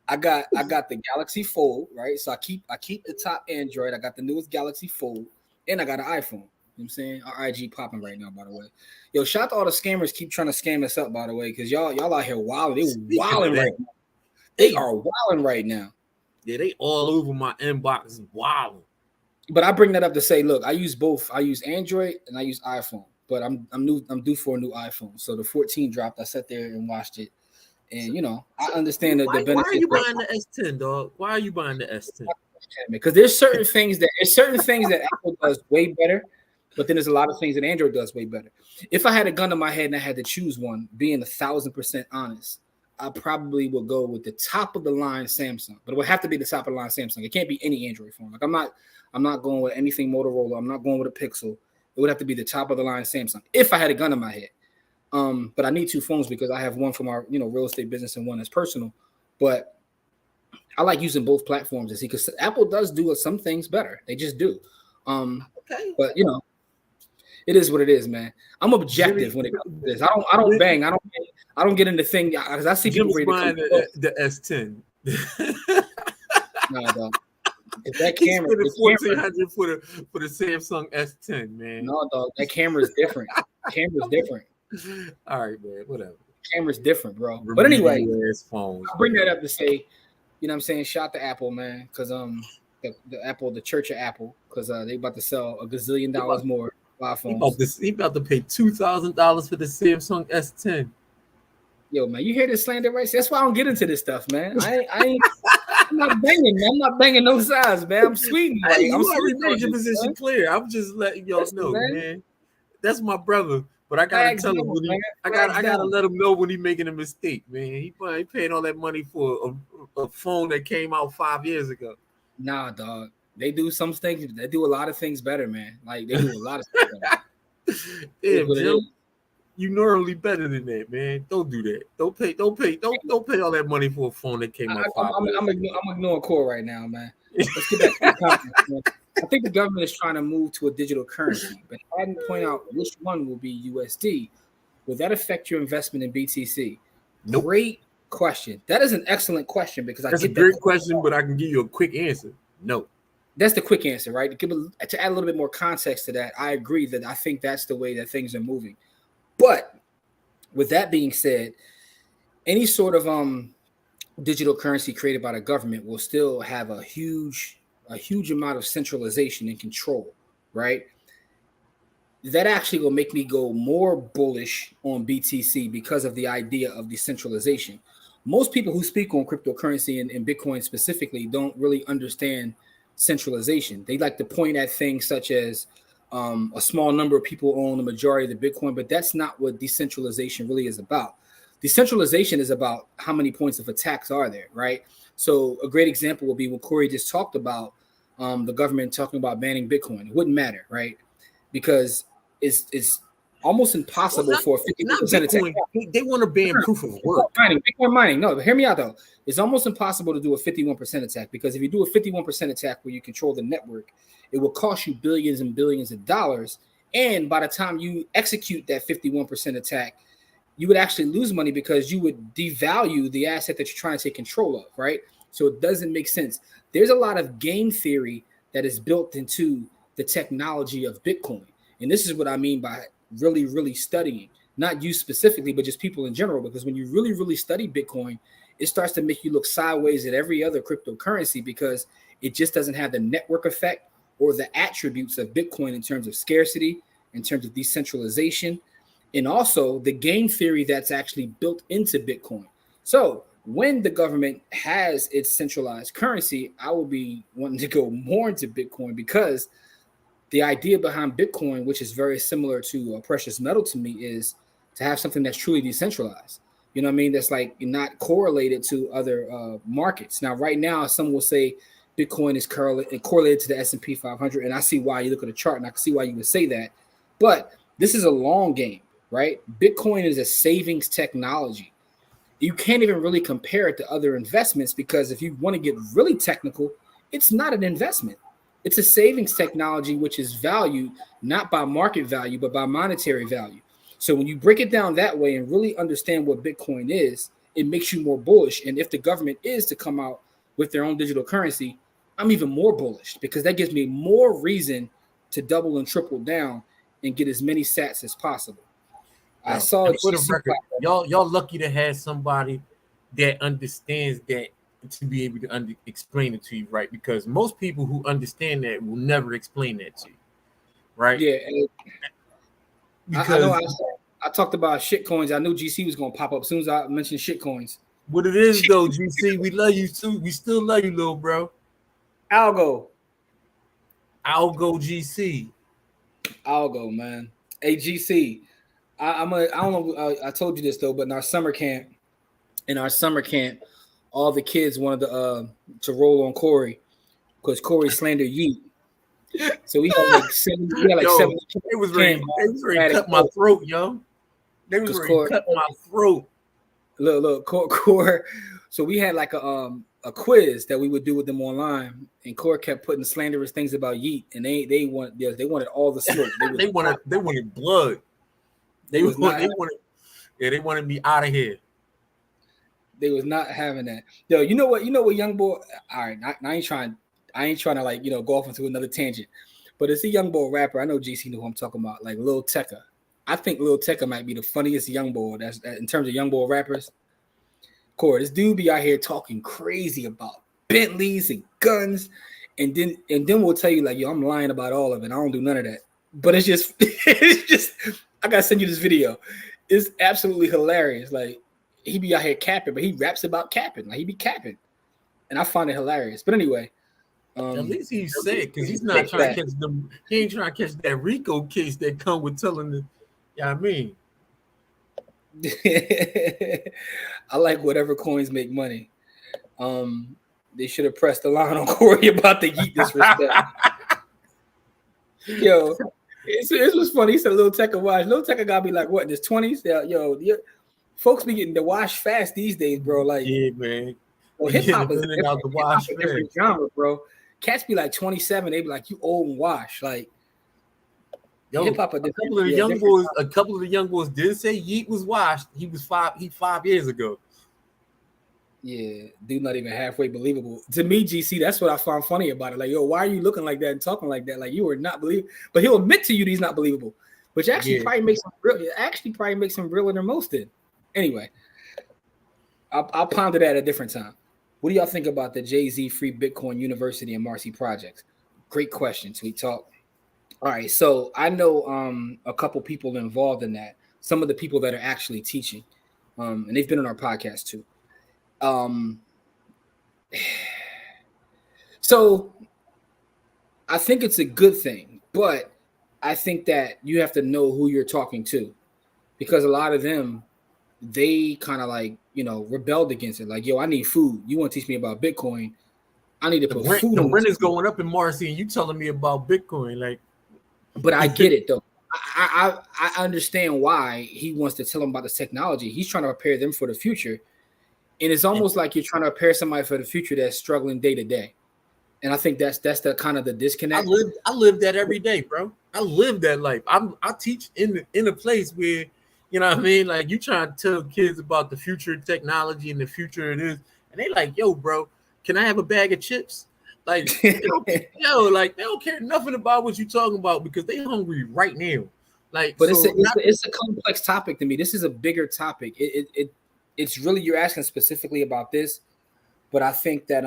Speaker 2: I got the Galaxy Fold, right? So I keep the top Android. I got the newest Galaxy Fold, and I got an iPhone. You know what I'm saying? Our IG popping right now, by the way. Yo, shout out to all the scammers keep trying to scam us up, by the way, because y'all out here wilding. They wilding right now. They are wilding right now.
Speaker 1: Yeah, they all over my inbox wilding.
Speaker 2: But I bring that up to say, look, I use both. I use Android and I use iPhone. But I'm due for a new iPhone. So the 14 dropped. I sat there and watched it. And I understand the benefits.
Speaker 1: Why are you buying the S10, dog? Why are you buying the S10?
Speaker 2: Because there's certain things that Apple does way better, but then there's a lot of things that Android does way better. If I had a gun to my head and I had to choose one, being 1,000% honest, I probably would go with the top of the line Samsung. But it would have to be the top of the line Samsung. It can't be any Android phone. Like I'm not going with anything Motorola. I'm not going with a Pixel. It would have to be the top of the line Samsung if I had a gun in my head. But I need two phones because I have one for my real estate business and one that's personal. But I like using both platforms to see because Apple does do some things better. They just do.
Speaker 1: Okay.
Speaker 2: But it is what it is, man. I'm objective when it comes to this. I don't bang. I don't get into things because I see people
Speaker 1: buying the S10.
Speaker 2: No, dog. That
Speaker 1: camera, $1,400 for the Samsung S10, man.
Speaker 2: No, dog. That camera is different. Camera's different.
Speaker 1: All right, man. Whatever.
Speaker 2: Camera's different, bro. But anyway,
Speaker 1: phones,
Speaker 2: I bring that up to say, what I'm saying, shout to Apple, man, because the Church of Apple, because they about to sell $1 gazillion more iPhones.
Speaker 1: He about to pay $2,000 for the Samsung S10.
Speaker 2: Yo, man, you hear this slander, right? That's why I don't get into this stuff, man. I'm not banging, man. I'm not banging no sides, man. I'm sweet.
Speaker 1: You already made your position clear. I'm just letting y'all know, man. That's my brother. But I gotta tell him I gotta let him know when he's making a mistake, man. He paying all that money for a phone that came out 5 years ago.
Speaker 2: Nah, dog. They do some things. They do a lot of things better, man. Like they do a lot of stuff better.
Speaker 1: Yeah, Jim, you normally better than that, man. Don't do that. Don't pay all that money for a phone that came out 5 years ago.
Speaker 2: I'm ignoring Core right now, man. Let's get back to the conference, man. I think the government is trying to move to a digital currency, but hadn't point out which one will be USD. Will that affect your investment in BTC?
Speaker 1: Nope.
Speaker 2: Great question. That is an excellent question because
Speaker 1: That's a great question, but I can give you a quick answer. No.
Speaker 2: That's the quick answer, right? To add a little bit more context to that, I agree that I think that's the way that things are moving. But with that being said, any sort of digital currency created by the government will still have a huge amount of centralization and control, right? That actually will make me go more bullish on BTC because of the idea of decentralization. Most people who speak on cryptocurrency and Bitcoin specifically don't really understand centralization. They like to point at things such as a small number of people own the majority of the Bitcoin, but that's not what decentralization really is about. Decentralization is about how many points of attacks are there, right? So a great example would be what Corey just talked about, the government talking about banning Bitcoin. It wouldn't matter, right? Because it's almost impossible for a 50% attack.
Speaker 1: They want to ban proof of work.
Speaker 2: Bitcoin mining. No, hear me out though. It's almost impossible to do a 51% attack because if you do a 51% attack where you control the network, it will cost you billions and billions of dollars. And by the time you execute that 51% attack, you would actually lose money because you would devalue the asset that you're trying to take control of, right? So it doesn't make sense. There's a lot of game theory that is built into the technology of Bitcoin. And this is what I mean by really, really studying, not you specifically, but just people in general, because when you really, really study Bitcoin, it starts to make you look sideways at every other cryptocurrency because it just doesn't have the network effect or the attributes of Bitcoin in terms of scarcity, in terms of decentralization, and also the game theory that's actually built into Bitcoin. So when the government has its centralized currency, I will be wanting to go more into Bitcoin because the idea behind Bitcoin, which is very similar to a precious metal to me, is to have something that's truly decentralized. You know what I mean? That's like not correlated to other markets. Now, right now, some will say Bitcoin is correlated to the S&P 500, and I see why. You look at the chart, and I can see why you would say that. But this is a long game, right? Bitcoin is a savings technology. You can't even really compare it to other investments because if you want to get really technical, it's not an investment. It's a savings technology which is valued not by market value, but by monetary value. So when you break it down that way and really understand what Bitcoin is, it makes you more bullish. And if the government is to come out with their own digital currency, I'm even more bullish because that gives me more reason to double and triple down and get as many sats as possible.
Speaker 1: Yo,
Speaker 2: I saw
Speaker 1: for the record, y'all lucky to have somebody that understands that to be able to explain it to you, right? Because most people who understand that will never explain that to you, right?
Speaker 2: Yeah.
Speaker 1: Because
Speaker 2: I talked about shit coins. I knew GC was going to pop up as soon as I mentioned shit coins.
Speaker 1: What it is, though, GC, we love you too. We still love you, little bro.
Speaker 2: Algo
Speaker 1: GC.
Speaker 2: Algo, man. Hey, GC. I don't know. I told you this though, but in our summer camp, all the kids wanted to roll on Corey because Corey slandered Yeet. So we had like seven.
Speaker 1: It was ready to cut my throat, yo. They was ready to cut my throat.
Speaker 2: Look, Corey. So we had like a quiz that we would do with them online, and Corey kept putting slanderous things about Yeet, and they wanted all the smoke.
Speaker 1: They wanted blood. They wanted me out of here.
Speaker 2: They was not having that. Yo, you know what, young boy. All right, I ain't trying to like go off into another tangent, but it's a young boy rapper. I know GC know who I'm talking about, like Lil Tecca. I think Lil Tecca might be the funniest young boy that's in terms of young boy rappers. Corey, this dude be out here talking crazy about Bentleys and guns, and then we'll tell you like, yo, I'm lying about all of it. I don't do none of that. But it's just I gotta send you this video. It's absolutely hilarious. Like he be out here capping, but he raps about capping. Like he be capping, and I find it hilarious. But anyway,
Speaker 1: at least he's sick because he's not trying to catch them. He ain't trying to catch that RICO case that come with telling the. Yeah, I mean,
Speaker 2: I like whatever coins make money. They should have pressed the line on Corey about the Yeet disrespect. Yo. It was funny. He said, "Lil Tecca watch." Lil Tecca gotta be like what in his 20s? Yo, folks be getting the wash fast these days, bro. Like,
Speaker 1: yeah, man.
Speaker 2: Well, hip hop is a different genre, bro. cats be like 27. They be like, you old and washed. Like,
Speaker 1: Yo,
Speaker 2: hip hop.
Speaker 1: a couple of the young boys did say Yeet was washed. He was 5 years ago.
Speaker 2: Yeah, dude, not even halfway believable to me. GC, that's what I found funny about it. Like, yo, why are you looking like that and talking like that? Like, you are not believable. But he'll admit to you that he's not believable, which actually probably makes him real. It actually probably makes him realer than most did. Anyway, I'll ponder that at a different time. What do y'all think about the Jay-Z Free Bitcoin University and Marcy projects? Great question, Tweet Talk. All right, so I know a couple people involved in that. Some of the people that are actually teaching, and they've been on our podcast too. So I think it's a good thing, but I think that you have to know who you're talking to, because a lot of them, they kind of like, rebelled against it. Like, yo, I need food. You want to teach me about Bitcoin? I need to put food
Speaker 1: The
Speaker 2: on
Speaker 1: rent is going up in Marcy, and you telling me about Bitcoin. Like,
Speaker 2: but I get it though. I understand why he wants to tell them about this technology. He's trying to prepare them for the future. And it's almost like you're trying to prepare somebody for the future that's struggling day to day. And I think that's the kind of the disconnect.
Speaker 1: I live that every day, bro. I live that life. I teach in a place where, you know what I mean? Like, you trying to tell kids about the future of technology and the future of this, and they like, yo, bro, can I have a bag of chips? Like, they don't care nothing about what you're talking about because they hungry right now. Like,
Speaker 2: but it's a complex topic to me. This is a bigger topic. It's really, you're asking specifically about this, but I think that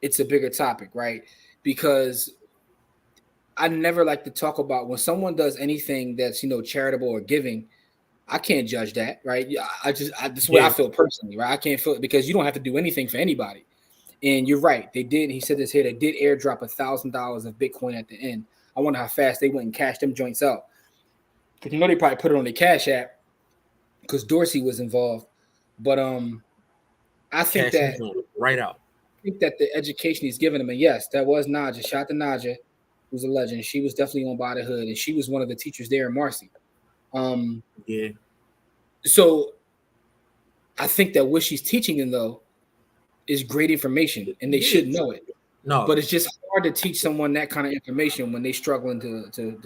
Speaker 2: it's a bigger topic, right? Because I never like to talk about when someone does anything that's charitable or giving. I can't judge that, right? That's what I feel personally, right? I can't feel it because you don't have to do anything for anybody. And you're right. They did. He said this here. They did airdrop $1,000 of Bitcoin at the end. I wonder how fast they went and cashed them joints out. Because they probably put it on the Cash App because Dorsey was involved. But I think that
Speaker 1: right out.
Speaker 2: I think that the education he's giving them, and yes, that was Naja. Shout to Naja, who's a legend. She was definitely on by the hood, and she was one of the teachers there in Marcy. So I think that what she's teaching them though is great information, and they should know it.
Speaker 1: No,
Speaker 2: but it's just hard to teach someone that kind of information when they're struggling to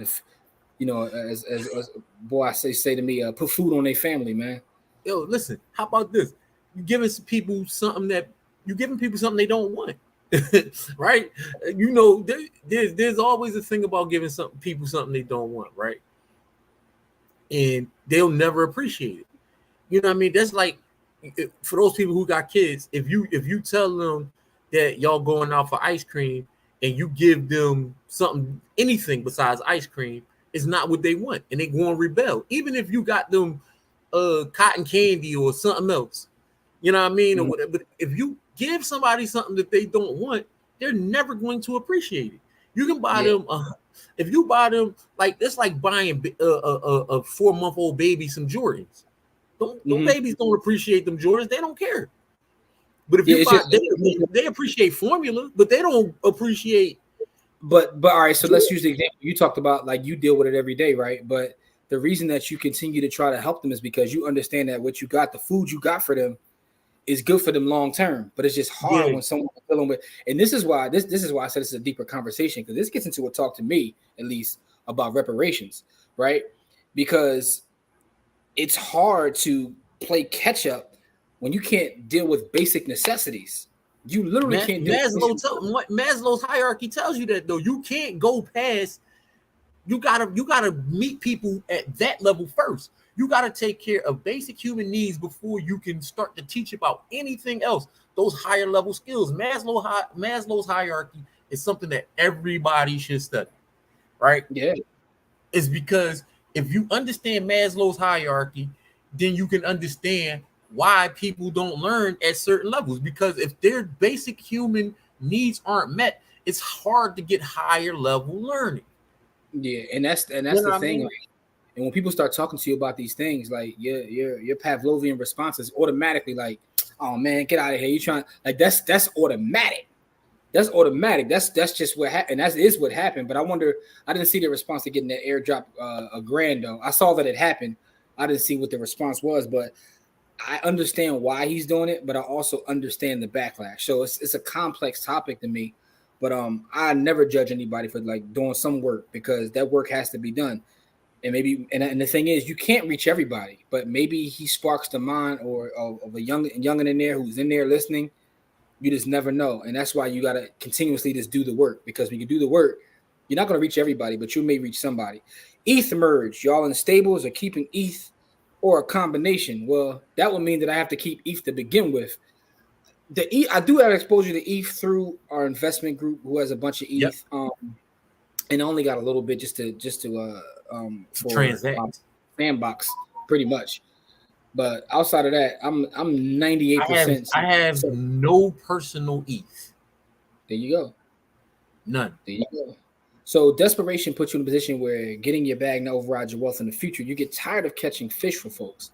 Speaker 2: as boy I say to me, put food on their family, man.
Speaker 1: Yo, listen, how about this? You're giving people something they don't want. Right? There's always a thing about giving people something they don't want, right? And they'll never appreciate it. You know what I mean? That's like, for those people who got kids, if you tell them that y'all going out for ice cream and you give them anything besides ice cream, it's not what they want, and they go and rebel. Even if you got them cotton candy or something else, you know what I mean, or whatever. But if you give somebody something that they don't want, they're never going to appreciate it. You can buy them. If you buy them, like, it's like buying a 4-month-old baby some Jordans. Those babies don't appreciate them Jordans. They don't care. But if you buy, they appreciate formula, but they don't appreciate.
Speaker 2: But all right, so let's use the example you talked about. Like, you deal with it every day, right? But the reason that you continue to try to help them is because you understand that what you got, the food you got for them, is good for them long term. But it's just hard when someone's dealing with. And this is why this is why I said this is a deeper conversation, because this gets into a talk to me at least about reparations, right? Because it's hard to play catch up when you can't deal with basic necessities. You literally can't do
Speaker 1: Maslow's hierarchy tells you that, though. You can't go past. You gotta meet people at that level first. You gotta take care of basic human needs before you can start to teach about anything else. Those higher level skills. Maslow's hierarchy is something that everybody should study, right?
Speaker 2: Yeah.
Speaker 1: It's because if you understand Maslow's hierarchy, then you can understand why people don't learn at certain levels. Because if their basic human needs aren't met, it's hard to get higher level learning.
Speaker 2: Yeah, and that's the thing. Like, and when people start talking to you about these things, like your Pavlovian response is automatically like, "Oh man, get out of here! You trying like that's automatic. That's automatic. That's just what happened. That is what happened." But I wonder. I didn't see the response to getting that airdrop $1,000 though. I saw that it happened. I didn't see what the response was, but I understand why he's doing it. But I also understand the backlash. So it's a complex topic to me. But I never judge anybody for like doing some work because that work has to be done. And maybe and the thing is, you can't reach everybody, but maybe he sparks the mind or of a youngin in there who's in there listening. You just never know, and that's why you gotta continuously just do the work, because when you do the work, you're not gonna reach everybody, but you may reach somebody. ETH merge, y'all in stables are keeping ETH or a combination. Well, that would mean that I have to keep ETH to begin with. The ETH, I do have exposure to ETH through our investment group, who has a bunch of ETH, and I only got a little bit just to for
Speaker 1: transact
Speaker 2: sandbox, pretty much. But outside of that, I'm 98%.
Speaker 1: I have no personal ETH.
Speaker 2: There you go.
Speaker 1: None.
Speaker 2: There you go. So desperation puts you in a position where getting your bag now overrides your wealth in the future. You get tired of catching fish for folks.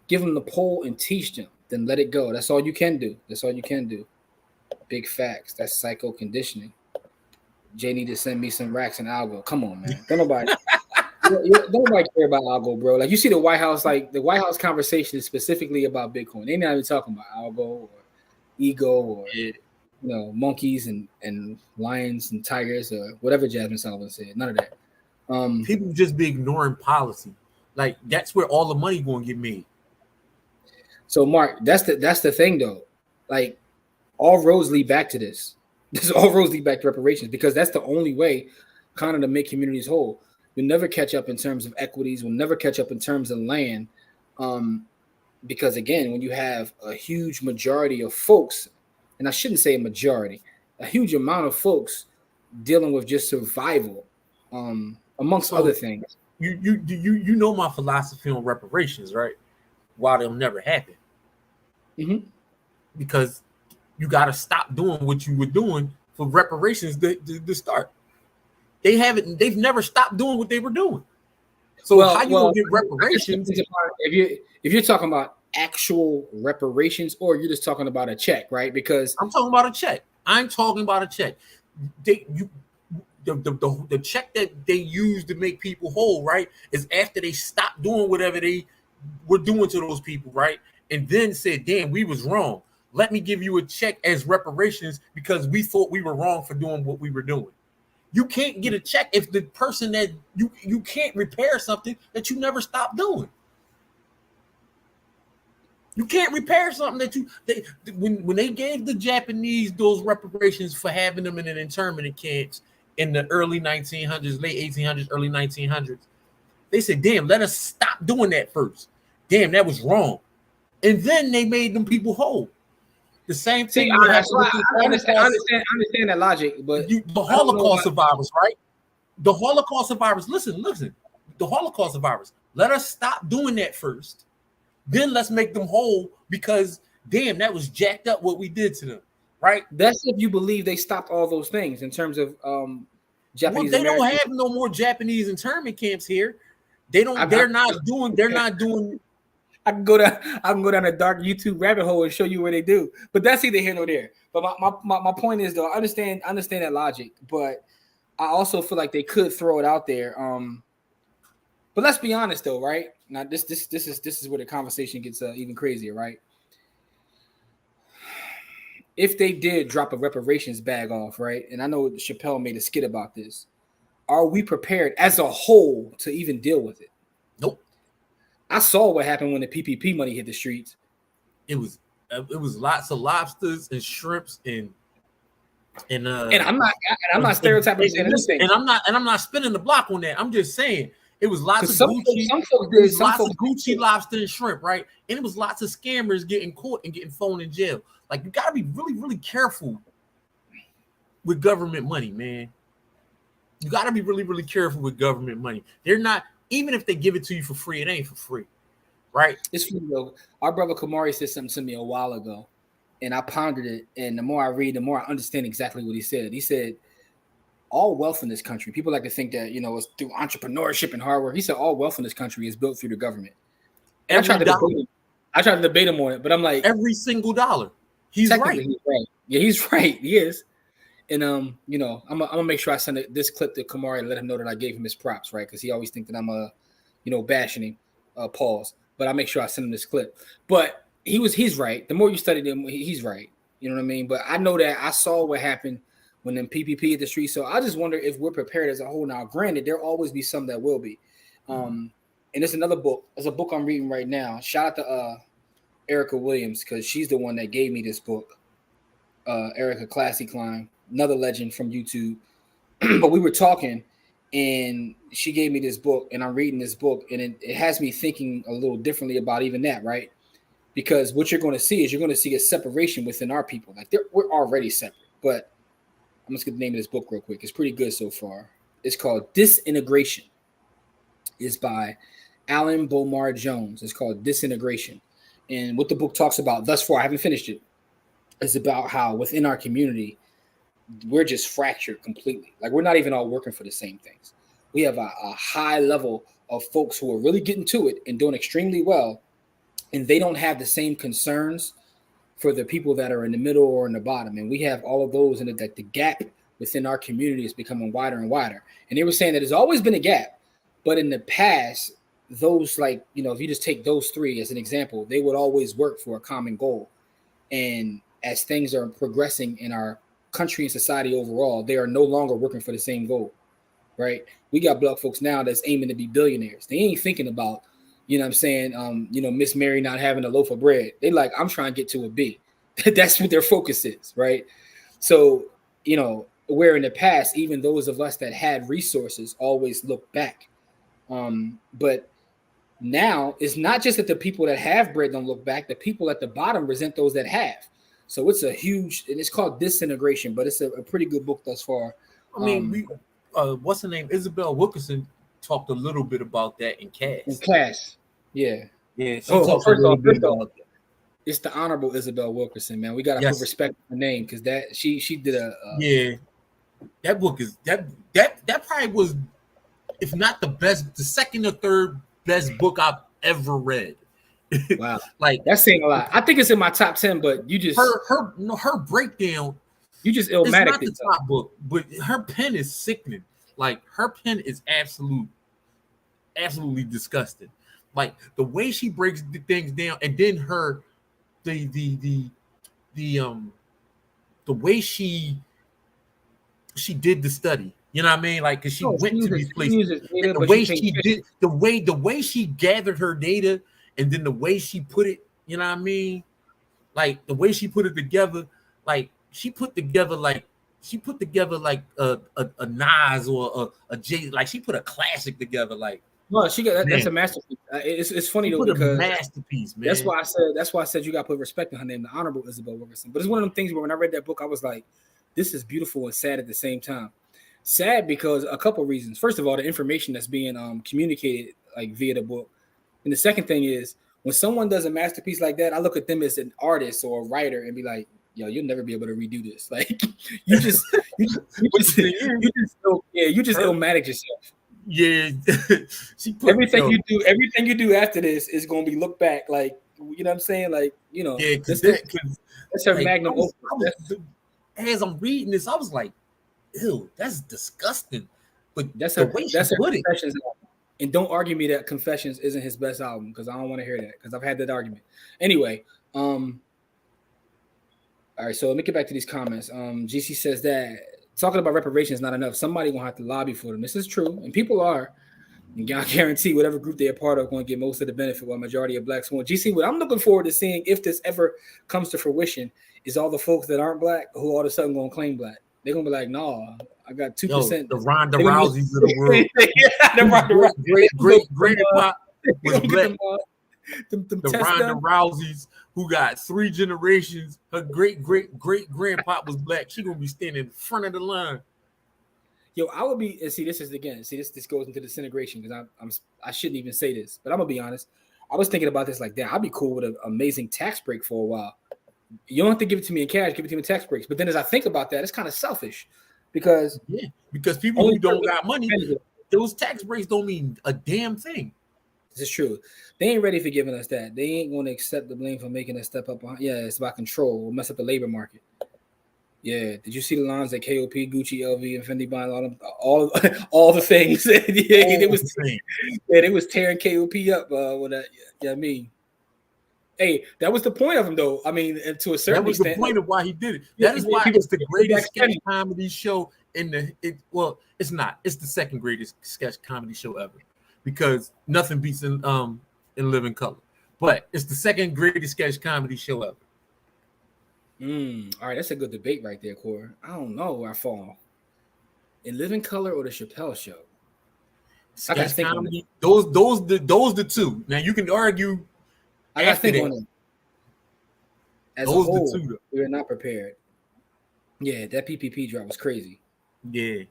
Speaker 2: Give them the pole and teach them. Then let it go. That's all you can do. That's all you can do. Big facts. That's psycho conditioning. Jay need to send me some racks and algo. Come on, man. Don't nobody care about algo, bro. Like, you see the White House, like the White House conversation is specifically about Bitcoin. They're not even talking about algo or ego or monkeys and lions and tigers or whatever Jasmine Sullivan said. None of that.
Speaker 1: People just be ignoring policy. Like, that's where all the money going to get made.
Speaker 2: So, Mark, that's the thing, though. Like, all roads lead back to this. All roads lead back to reparations, because that's the only way kind of to make communities whole. We'll never catch up in terms of equities. We'll never catch up in terms of land. Because, again, when you have a huge majority of folks, and I shouldn't say a majority, a huge amount of folks dealing with just survival, amongst other things.
Speaker 1: You know my philosophy on reparations, right? Why they'll never happen.
Speaker 2: Mm-hmm.
Speaker 1: Because you got to stop doing what you were doing for reparations to start. They've never stopped doing what they were doing. So how you gonna get reparations?
Speaker 2: If you're talking about actual reparations, or you're just talking about a check, right? Because
Speaker 1: I'm talking about a check. I'm talking about a check. The check that they use to make people whole, right, is after they stop doing whatever they were doing to those people, right, and then said, "Damn, we was wrong. Let me give you a check as reparations because we thought we were wrong for doing what we were doing." You can't get a check if the person that you can't repair something that you never stopped doing. You can't repair something that when they gave the Japanese those reparations for having them in an internment camps in the early 1900s, late 1800s, early 1900s, they said, "Damn, let us stop doing that first. Damn, that was wrong." And then they made them people whole. The same thing.
Speaker 2: I understand that logic, but
Speaker 1: the Holocaust survivors, right? The Holocaust survivors. Listen. The Holocaust survivors. Let us stop doing that first. Then let's make them whole, because damn, that was jacked up what we did to them, right?
Speaker 2: That's if you believe they stopped all those things in terms of Japanese.
Speaker 1: Well, they don't have no more Japanese internment camps here. They don't. They're not doing.
Speaker 2: I can go down a dark YouTube rabbit hole and show you where they do, but that's either here nor there. But my point is, though, I understand that logic, but I also feel like they could throw it out there. But let's be honest, though, right? Now this is where the conversation gets even crazier, right? If they did drop a reparations bag off, right? And I know Chappelle made a skit about this. Are we prepared as a whole to even deal with it?
Speaker 1: Nope.
Speaker 2: I saw what happened when the PPP money hit the streets.
Speaker 1: It was lots of lobsters and shrimps and
Speaker 2: I'm not stereotyping anything.
Speaker 1: And I'm not spinning the block on that. I'm just saying it was lots of Gucci, Gucci lobster and shrimp, right? And it was lots of scammers getting caught and getting thrown in jail. Like, you gotta be really, really careful with government money, man. You gotta be really, really careful with government money. They're not, even if they give it to you for free, it ain't for free, right?
Speaker 2: It's free though. Our brother Kamari said something to me a while ago, and I pondered it. And the more I read, the more I understand exactly what he said. He said, all wealth in this country, people like to think that, it's through entrepreneurship and hard work. He said all wealth in this country is built through the government. And I tried to debate him on it, but I'm like,
Speaker 1: every single dollar. He's right.
Speaker 2: Yeah, he's right. He is. And I'm gonna make sure I send this clip to Kamari and let him know that I gave him his props, right? Because he always thinks that I'm bashing him. Pause. But I'll make sure I send him this clip. But he's right. The more you study him, he's right. You know what I mean? But I know that I saw what happened when them PPP at the street. So I just wonder if we're prepared as a whole. Now, granted, there'll always be some that will be. And it's another book. It's a book I'm reading right now. Shout out to Erica Williams, because she's the one that gave me this book. Erica Classy Klein, another legend from YouTube. But we were talking, and she gave me this book, and I'm reading this book, and it has me thinking a little differently about even that, right? Because what you're going to see is you're going to see a separation within our people. Like we're already separate, but I'm just going to name this book real quick. It's pretty good so far. It's called Disintegration. It's by Alan Bomar Jones. It's called Disintegration. And what the book talks about thus far, I haven't finished it, is about how within our community, we're just fractured completely. Like we're not even all working for the same things. We have a high level of folks who are really getting to it and doing extremely well, and they don't have the same concerns for the people that are in the middle or in the bottom. And we have all of those, and that the gap within our community is becoming wider and wider. And they were saying that there's always been a gap, but in the past, those, like, you know, if you just take those three as an example, they would always work for a common goal. And as things are progressing in our country and society overall, they are no longer working for the same goal, right? We got black folks now that's aiming to be billionaires. They ain't thinking about, you know what I'm saying, Miss Mary not having a loaf of bread. They like, I'm trying to get to a B. That's what their focus is, right? So, where in the past, even those of us that had resources always look back. But now it's not just that the people that have bread don't look back. The people at the bottom resent those that have. So it's a huge, and it's called Disintegration, but it's a pretty good book thus far.
Speaker 1: I mean, what's her name? Isabel Wilkerson talked a little bit about that in Cass.
Speaker 2: In Cass, yeah.
Speaker 1: Yeah. First off,
Speaker 2: it's the Honorable Isabel Wilkerson, man. We gotta put respect on her name, because that she did
Speaker 1: that book is that probably was, if not the best, the second or third best book I've ever read.
Speaker 2: Wow,
Speaker 1: like
Speaker 2: that's saying a lot. I think it's in my top 10, but you just
Speaker 1: her breakdown.
Speaker 2: You just illmatic.
Speaker 1: It's not the top book, but her pen is sickening. Like her pen is absolutely disgusting. Like the way she breaks the things down, and then the way she did the study. You know what I mean? Like, because she went to these places. The way she gathered her data, and then the way she put it. You know what I mean? Like the way she put it together. Like she put together like a Nas or a J. Like she put a classic together. Like,
Speaker 2: no, she got that's a masterpiece. It's funny though, because
Speaker 1: a masterpiece, man.
Speaker 2: That's why I said you got to put respect on her name, the Honorable Isabel Wilkerson. But it's one of them things where when I read that book, I was like, this is beautiful and sad at the same time. Sad because a couple of reasons. First of all, the information that's being communicated like via the book, and the second thing is when someone does a masterpiece like that, I look at them as an artist or a writer and be like, yo, you'll never be able to redo this. Like you just illmatic yourself.
Speaker 1: Yeah,
Speaker 2: everything you do after this is gonna be looked back like, you know what I'm saying? Like, that's her like, magnum opus.
Speaker 1: As I'm reading this, I was like, ew, that's disgusting. But
Speaker 2: that's her Confessions. And don't argue me that Confessions isn't his best album, because I don't want to hear that, because I've had that argument. Anyway, all right, so let me get back to these comments. GC says that talking about reparations is not enough. Somebody gonna have to lobby for them. This is true, and people are. And I guarantee whatever group they're part of going to get most of the benefit, while majority of blacks won't. GC, what I'm looking forward to seeing, if this ever comes to fruition, is all the folks that aren't black who all of a sudden going to claim black. They're going to be like, no, I got 2%.
Speaker 1: The Ronda Rouseys of the world. Great Pop was black. The Ronda Rouseys, who got 3 generations, her great grandpa was black. She gonna be standing in front of the line.
Speaker 2: Yo, I would be, and this goes into disintegration, because I shouldn't even say this, but I'm gonna be honest. I was thinking about this like that. I'd be cool with an amazing tax break for a while. You don't have to give it to me in cash, give it to me in tax breaks. But then as I think about that, it's kind of selfish, because
Speaker 1: people who don't got money, those tax breaks don't mean a damn thing.
Speaker 2: This is true. They ain't ready for giving us that. They ain't going to accept the blame for making us step up. Yeah, it's about control. We'll mess up the labor market. Yeah. Did you see the lines at KOP, Gucci, LV, and Fendi buying all the things? They was tearing KOP up with that. Yeah, I mean, Hey, that was the point of him, though. I mean, and to a certain
Speaker 1: That was the
Speaker 2: extent,
Speaker 1: point of why he did it.
Speaker 2: yeah,
Speaker 1: That is why
Speaker 2: people
Speaker 1: it's the greatest sketch
Speaker 2: back
Speaker 1: comedy show in the. Well, it's not. It's the second greatest sketch comedy show ever, because nothing beats in Living Color. But it's the second greatest sketch comedy show ever.
Speaker 2: All right, that's a good debate right there, Core. I don't know where I fall. In Living Color or the Chappelle Show? I gotta
Speaker 1: Sketch
Speaker 2: think on it.
Speaker 1: comedy. Those the two. Now you can argue.
Speaker 2: I gotta
Speaker 1: After
Speaker 2: think on
Speaker 1: that,
Speaker 2: it. As a
Speaker 1: those the
Speaker 2: whole,
Speaker 1: two.
Speaker 2: we are not prepared. Yeah, that PPP drop was crazy.
Speaker 1: Yeah.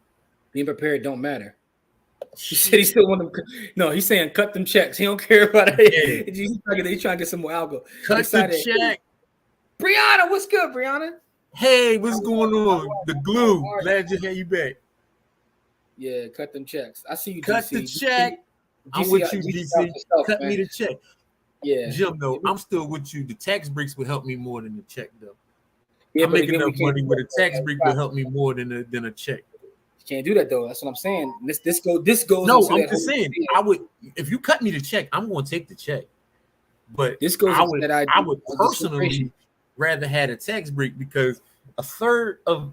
Speaker 2: Being prepared don't matter. He said he still want them. No, he's saying cut them checks. He don't care about it.
Speaker 1: Yeah.
Speaker 2: He's trying to get some more algo.
Speaker 1: Cut
Speaker 2: Excited.
Speaker 1: the check.
Speaker 2: Brianna, what's good, Brianna?
Speaker 1: Hey, what's going on? The glue. Glad to have you back.
Speaker 2: Yeah, cut them checks. I see you.
Speaker 1: Cut
Speaker 2: DC.
Speaker 1: the check. I'm with you, DC. Cut me the check.
Speaker 2: Yeah,
Speaker 1: Jim, though, I'm still with you. The tax breaks would help me more than the check, though.
Speaker 2: Yeah,
Speaker 1: I make enough money with a tax break will help me more than a check.
Speaker 2: You can't do that though. That's what I'm saying. This goes.
Speaker 1: No, I'm just saying. I would, if you cut me the check, I'm going to take the check. But
Speaker 2: this goes.
Speaker 1: I would personally rather had a tax break, because a third of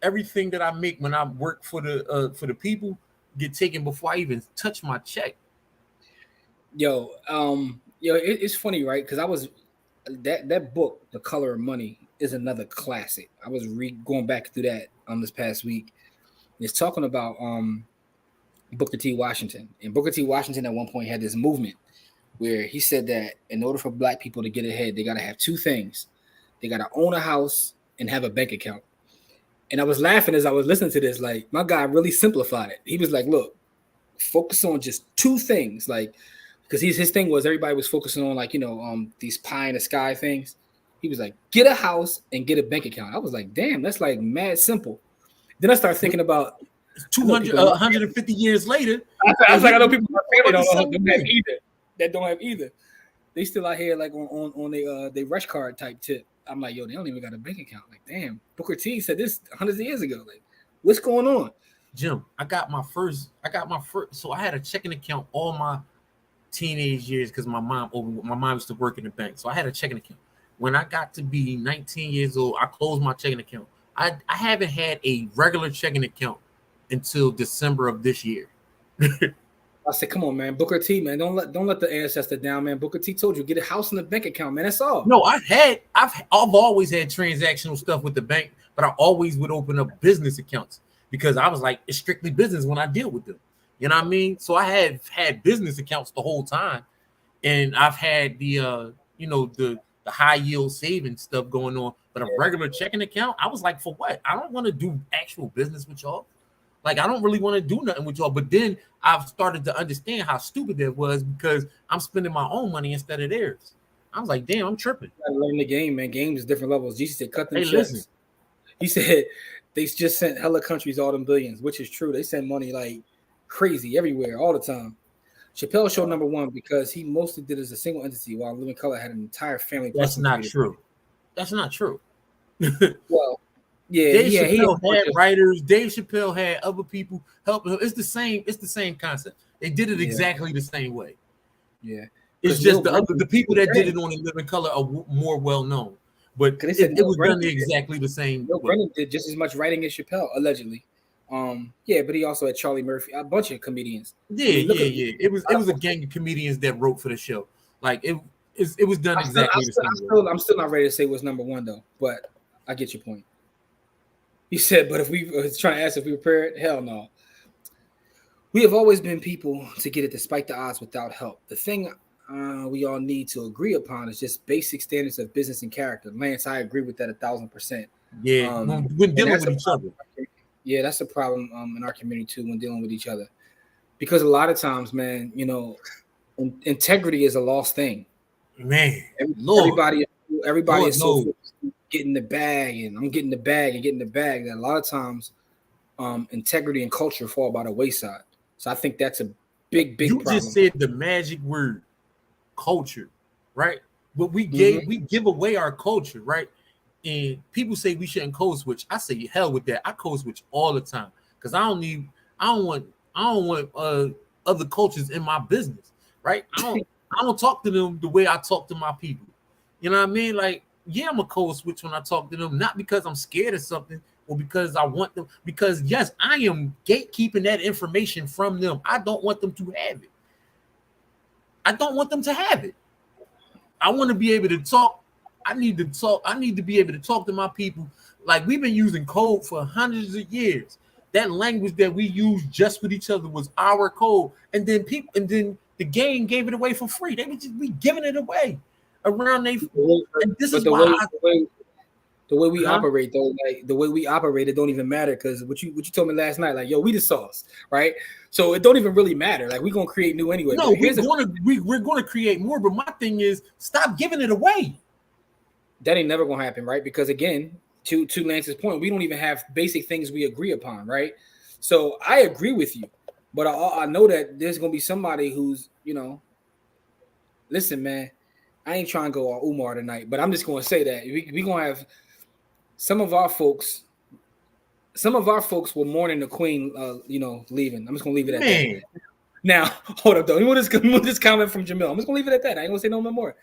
Speaker 1: everything that I make when I work for the people get taken before I even touch my check.
Speaker 2: It's funny, right? Because I was that book, The Color of Money, is another classic. I was going back through that this past week. It's talking about Booker T. Washington, and Booker T. Washington at one point had this movement where he said that in order for Black people to get ahead, they got to have two things: they got to own a house and have a bank account. And I was laughing as I was listening to this. Like, my guy really simplified it. He was like, "Look, focus on just two things." Like, because his thing was everybody was focusing on, like, these pie in the sky things. He was like, get a house and get a bank account. I was like, damn, that's like mad simple. Then I started thinking about
Speaker 1: 150 years later.
Speaker 2: I was like, I know people don't have either. They still out here like on they rush card type tip. I'm like, yo, they don't even got a bank account. Like, damn, Booker T said this hundreds of years ago. Like, what's going on?
Speaker 1: Jim, I got my first. So I had a checking account all my teenage years because my mom used to work in the bank. So I had a checking account. When I got to be 19 years old, I closed my checking account. I haven't had a regular checking account until December of this year.
Speaker 2: I said, come on, man. Booker T, man. Don't let the ancestor down, man. Booker T told you, get a house and a bank account, man. That's all.
Speaker 1: No, I've always had transactional stuff with the bank, but I always would open up business accounts because I was like, it's strictly business when I deal with them. You know what I mean? So I have had business accounts the whole time, and I've had the high yield savings stuff going on. But a regular checking account, I was like, for what? I don't want to do actual business with y'all. Like, I don't really want to do nothing with y'all. But then I've started to understand how stupid that was because I'm spending my own money instead of theirs. I was like, damn, I'm tripping.
Speaker 2: I learned the game, man. Games is different levels. Jesus said, cut them checks.
Speaker 1: Listen.
Speaker 2: He said they just sent hella countries all them billions, which is true. They send money like crazy everywhere all the time. Chappelle Show #1 because he mostly did as a single entity, while Living Color had an entire family.
Speaker 1: That's not true. That's not true.
Speaker 2: Well, yeah,
Speaker 1: Dave Chappelle had writers. Dave Chappelle had other people helping him. It's the same concept. They did it exactly the same way.
Speaker 2: Yeah,
Speaker 1: it's just the people that did it on Living Color are more well known, but it was done exactly the same.
Speaker 2: Bill Brennan did just as much writing as Chappelle, allegedly. But he also had Charlie Murphy, a bunch of comedians.
Speaker 1: It was a gang of comedians that wrote for the show. Like it was done exactly the same way.
Speaker 2: I'm still not ready to say what's #1 though, but I get your point. He said, but if we was trying to ask if we were prepared, hell no. We have always been people to get it despite the odds without help. The thing we all need to agree upon is just basic standards of business and character. Lance, I agree with that 1,000%.
Speaker 1: Yeah, when dealing with each other.
Speaker 2: Yeah, that's a problem in our community too when dealing with each other, because a lot of times, man, integrity is a lost thing.
Speaker 1: Man,
Speaker 2: everybody is so getting the bag, and I'm getting the bag and getting the bag, that a lot of times integrity and culture fall by the wayside. So I think that's a big
Speaker 1: you
Speaker 2: problem.
Speaker 1: Just said the magic word, culture, right? But we give away our culture, right? And people say we shouldn't code switch. I say hell with that. I code switch all the time because I don't want other cultures in my business, right? I don't talk to them the way I talk to my people. You know what I mean? Like, yeah, I'm a code switch when I talk to them, not because I'm scared of something or because I want them. Because yes, I am gatekeeping that information from them. I don't want them to have it. I don't want them to have it. I want to be able to talk. I need to talk. I need to be able to talk to my people. Like, we've been using code for hundreds of years. That language that we use just with each other was our code. And then the game gave it away for free. They would just be giving it away around they. And this is why
Speaker 2: the way we operate though, like the way we operate, it don't even matter because what you told me last night, like, yo, we the sauce, right? So it don't even really matter. Like, we're gonna create new anyway.
Speaker 1: No, we're gonna create more, but my thing is stop giving it away.
Speaker 2: That ain't never gonna happen, right? Because again, to Lance's point, we don't even have basic things we agree upon, right? So I agree with you, but I know that there's gonna be somebody who's, listen, man, I ain't trying to go all Umar tonight, but I'm just gonna say that we gonna have some of our folks were mourning the queen, leaving. I'm just gonna leave it at that. Now, hold up, though. You want this comment from Jamil? I'm just gonna leave it at that. I ain't gonna say no more.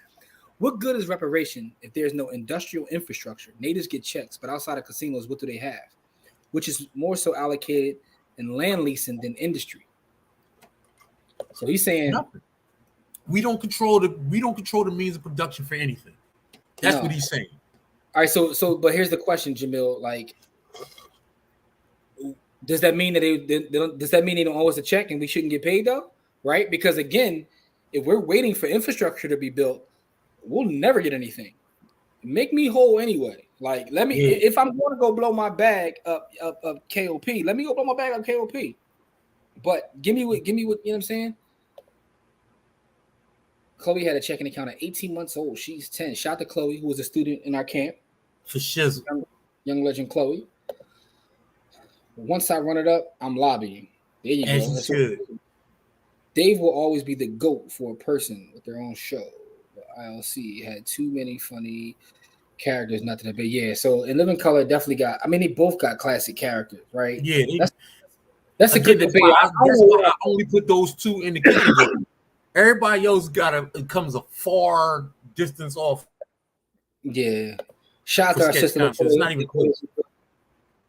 Speaker 2: What good is reparation if there's no industrial infrastructure? Natives get checks, but outside of casinos, what do they have? Which is more so allocated in land leasing than industry. So he's saying
Speaker 1: nothing. We don't control the means of production for anything. That's what he's saying.
Speaker 2: All right, so but here's the question, Jamil. Like, does that mean that they don't owe us a check and we shouldn't get paid though? Right? Because again, if we're waiting for infrastructure to be built, we'll never get anything. Make me whole anyway. Like, if I'm going to go blow my bag up KOP, let me go blow my bag up KOP. But give me what you know what I'm saying? Chloe had a checking account at 18 months old. She's 10. Shout out to Chloe, who was a student in our camp.
Speaker 1: For shizzle.
Speaker 2: Young legend Chloe. Once I run it up, I'm lobbying. There you go. That's good. Dave will always be the GOAT for a person with their own show. The ILC had too many funny characters, not to debate. Yeah, so in Living Color definitely got. I mean, they both got classic characters, right?
Speaker 1: Yeah,
Speaker 2: that's a good debate.
Speaker 1: That's why I only put those two in the category. Everybody else comes a far distance off.
Speaker 2: Yeah, shout out to our sister.
Speaker 1: It's not even close.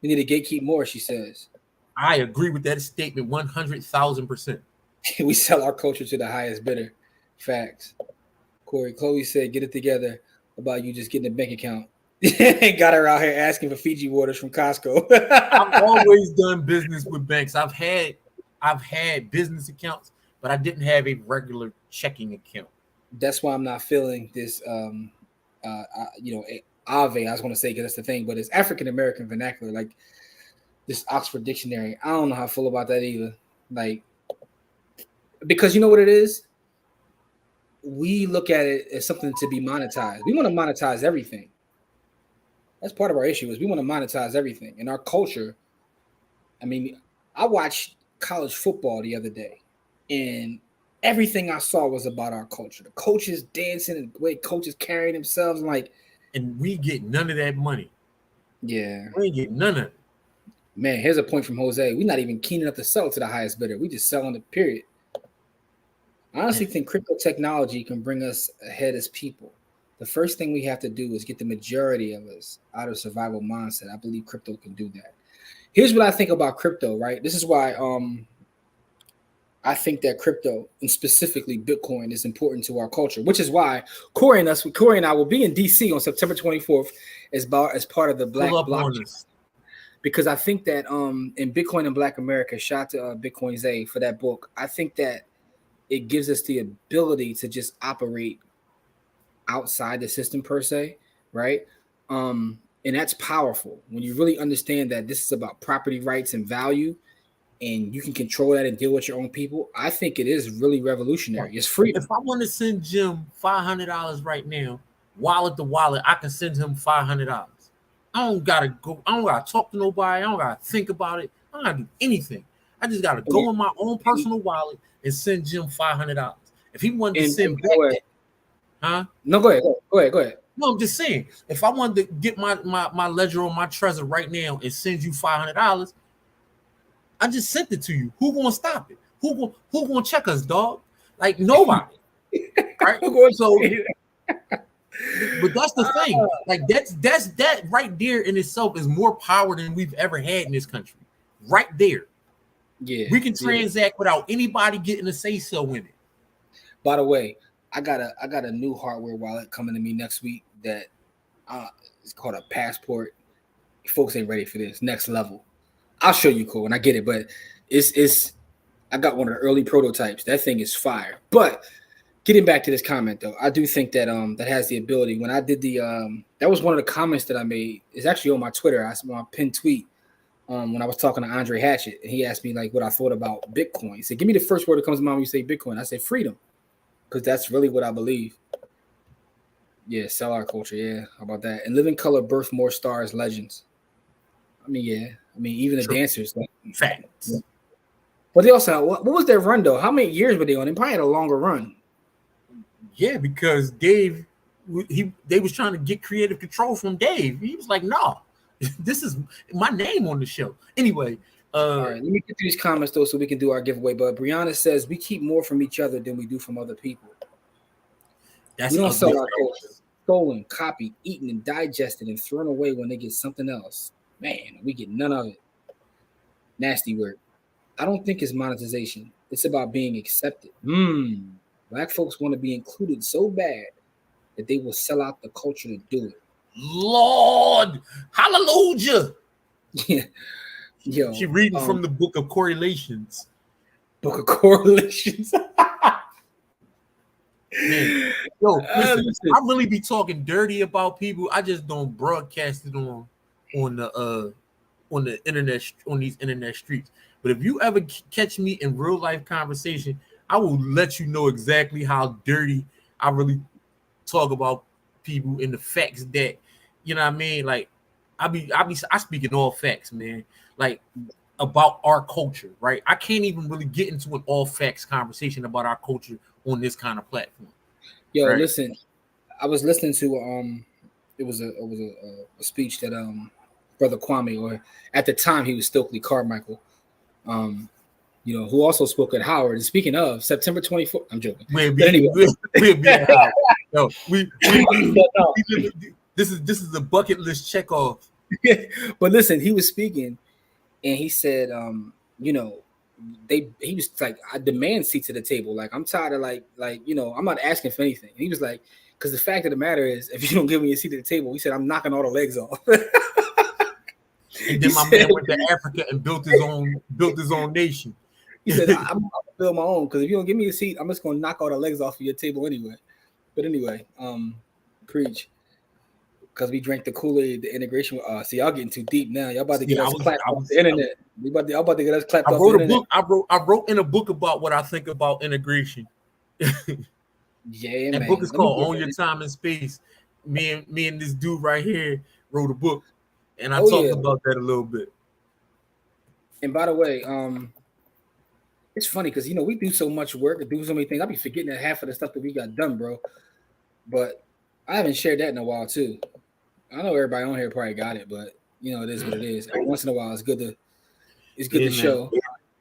Speaker 2: We need to gatekeep more, she says.
Speaker 1: I agree with that statement 100,000%.
Speaker 2: We sell our culture to the highest bidder. Facts. Corey, Chloe said, get it together about you just getting a bank account. Got her out here asking for Fiji waters from Costco.
Speaker 1: I've always done business with banks. I've had business accounts, but I didn't have a regular checking account.
Speaker 2: That's why I'm not feeling this, Ave, I was going to say, because that's the thing, but it's African American vernacular, like this Oxford Dictionary. I don't know how I feel about that either. Like, because you know what it is? We look at it as something to be monetized. We want to monetize everything. That's part of our issue, is we want to monetize everything. In our culture, I mean, I watched college football the other day, and everything I saw was about our culture. The coaches dancing and the way coaches carrying themselves,
Speaker 1: and we get none of that money.
Speaker 2: Yeah.
Speaker 1: We ain't get none of it.
Speaker 2: Man, here's a point from Jose. We're not even keen enough to sell to the highest bidder. We just selling the period. I honestly think crypto technology can bring us ahead as people. The first thing we have to do is get the majority of us out of survival mindset. I believe crypto can do that. Here's what I think about crypto, right? This is why I think that crypto, and specifically Bitcoin, is important to our culture, which is why Corey and I will be in DC on September 24th as part of the Black Blockchain. Because I think that in Bitcoin and Black America, shout out to Bitcoin Zay for that book. I think that it gives us the ability to just operate outside the system per se, right? And that's powerful when you really understand that this is about property rights and value, and you can control that and deal with your own people. I think it is really revolutionary. It's free.
Speaker 1: If I want to send Jim $500 right now, wallet to wallet, I can send him $500. I don't gotta talk to nobody. I don't gotta think about it. I don't gotta do anything. I just gotta go in my own personal wallet and send Jim $500. If he wanted to send back,
Speaker 2: No, go ahead.
Speaker 1: No, I'm just saying. If I wanted to get my ledger or my Trezor right now and send you $500, I just sent it to you. Who gonna stop it? Who gonna check us, dog? Like, nobody. Right? So But that's the thing. Like that's that right there in itself is more power than we've ever had in this country. Right there.
Speaker 2: Yeah.
Speaker 1: We can transact without anybody getting a say so in it.
Speaker 2: By the way, I got a new hardware wallet coming to me next week that it's called a Passport. Folks ain't ready for this. Next level. I'll show you, cool, when I get it, but it's I got one of the early prototypes. That thing is fire. But getting back to this comment though, I do think that that has the ability. When I did the that was one of the comments that I made. It's actually on my Twitter. I saw my pinned tweet when I was talking to Andre Hatchett, and he asked me like what I thought about Bitcoin. He said, "Give me the first word that comes to mind when you say Bitcoin." I said, "Freedom," because that's really what I believe. Yeah, sell our culture. Yeah, how about that? And Living Color birthed more stars, legends. I mean, yeah. I mean, even the dancers. Like,
Speaker 1: facts.
Speaker 2: But they also, what was their run though? How many years were they on? They probably had a longer run.
Speaker 1: Yeah, because Dave, they was trying to get creative control from Dave. He was like, "No, this is my name on the show." Anyway,
Speaker 2: all right, let me get through these comments though, so we can do our giveaway. But Brianna says we keep more from each other than we do from other people. We don't sell our culture. Stolen, copied, eaten, and digested and thrown away when they get something else. Man, we get none of it. Nasty word. I don't think it's monetization. It's about being accepted. Black folks want to be included so bad that they will sell out the culture to do it.
Speaker 1: Lord, hallelujah.
Speaker 2: Yeah. Yo,
Speaker 1: she reading from the book of correlations.
Speaker 2: Book of correlations.
Speaker 1: Man. Yo, listen, I really be talking dirty about people. I just don't broadcast it on the internet, on these internet streets. But if you ever catch me in real life conversation, I will let you know exactly how dirty I really talk about people and the facts that, you know what I mean? Like I speak in all facts, man. Like about our culture, right? I can't even really get into an all facts conversation about our culture on this kind of platform.
Speaker 2: Yo, right? Listen, I was listening to it was a speech that Brother Kwame, or at the time he was Stokely Carmichael, you know, who also spoke at Howard. And speaking of September 24th, I'm joking. We'll be
Speaker 1: at Howard. No, this is a bucket list check off.
Speaker 2: But listen, he was speaking, and he said, you know, he was like, I demand seats at the table. Like, I'm tired of like, you know, I'm not asking for anything. And he was like, because the fact of the matter is, if you don't give me a seat at the table, he said, I'm knocking all the legs off.
Speaker 1: And then my man went to Africa and built his own nation.
Speaker 2: He said, I'm gonna build my own, because if you don't give me a seat, I'm just gonna knock all the legs off of your table anyway. But anyway, preach. Because we drank the Kool-Aid, the integration. See, y'all getting too deep now. Y'all about to get us clapped off the internet. Y'all about to get us clapped off the internet.
Speaker 1: I wrote in a book about what I think about integration.
Speaker 2: Yeah,
Speaker 1: that book is called On Your Time and Space. Me and this dude right here wrote a book, and I talked about that a little bit.
Speaker 2: And by the way, it's funny because, you know, we do so much work and do so many things. I be forgetting that half of the stuff that we got done, bro. But I haven't shared that in a while too. I know everybody on here probably got it, but you know, it is what it is. Every once in a while, it's good to show.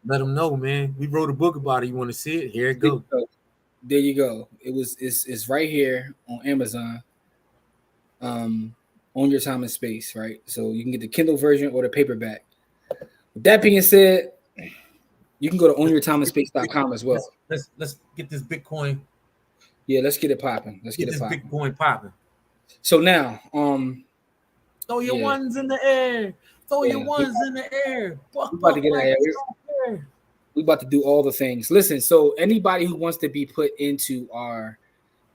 Speaker 1: Let them know, man. We wrote a book about it. You want to see it? Here it goes.
Speaker 2: There you go. It's right here on Amazon. On Your Time and Space, right? So you can get the Kindle version or the paperback. With that being said, you can go to onyourtimeandspace.com as well.
Speaker 1: Let's get this Bitcoin.
Speaker 2: Yeah, let's get it popping. Let's get it popping.
Speaker 1: Bitcoin popping.
Speaker 2: So now,
Speaker 1: throw your ones in the air. Throw your ones in the air.
Speaker 2: We about to get out here. We about to do all the things. Listen, so anybody who wants to be put into our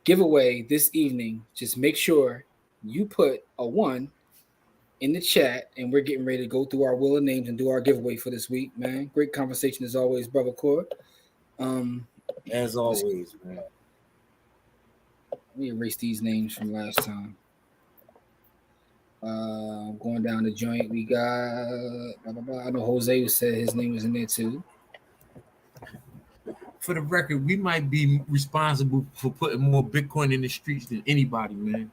Speaker 2: giveaway this evening, just make sure you put a 1 in the chat, and we're getting ready to go through our wheel of names and do our giveaway for this week, man. Great conversation as always, Brother Core.
Speaker 1: As always, man.
Speaker 2: Let me erase these names from last time. Going down the joint, we got I know Jose said his name was in there too.
Speaker 1: For the record, we might be responsible for putting more Bitcoin in the streets than anybody, man.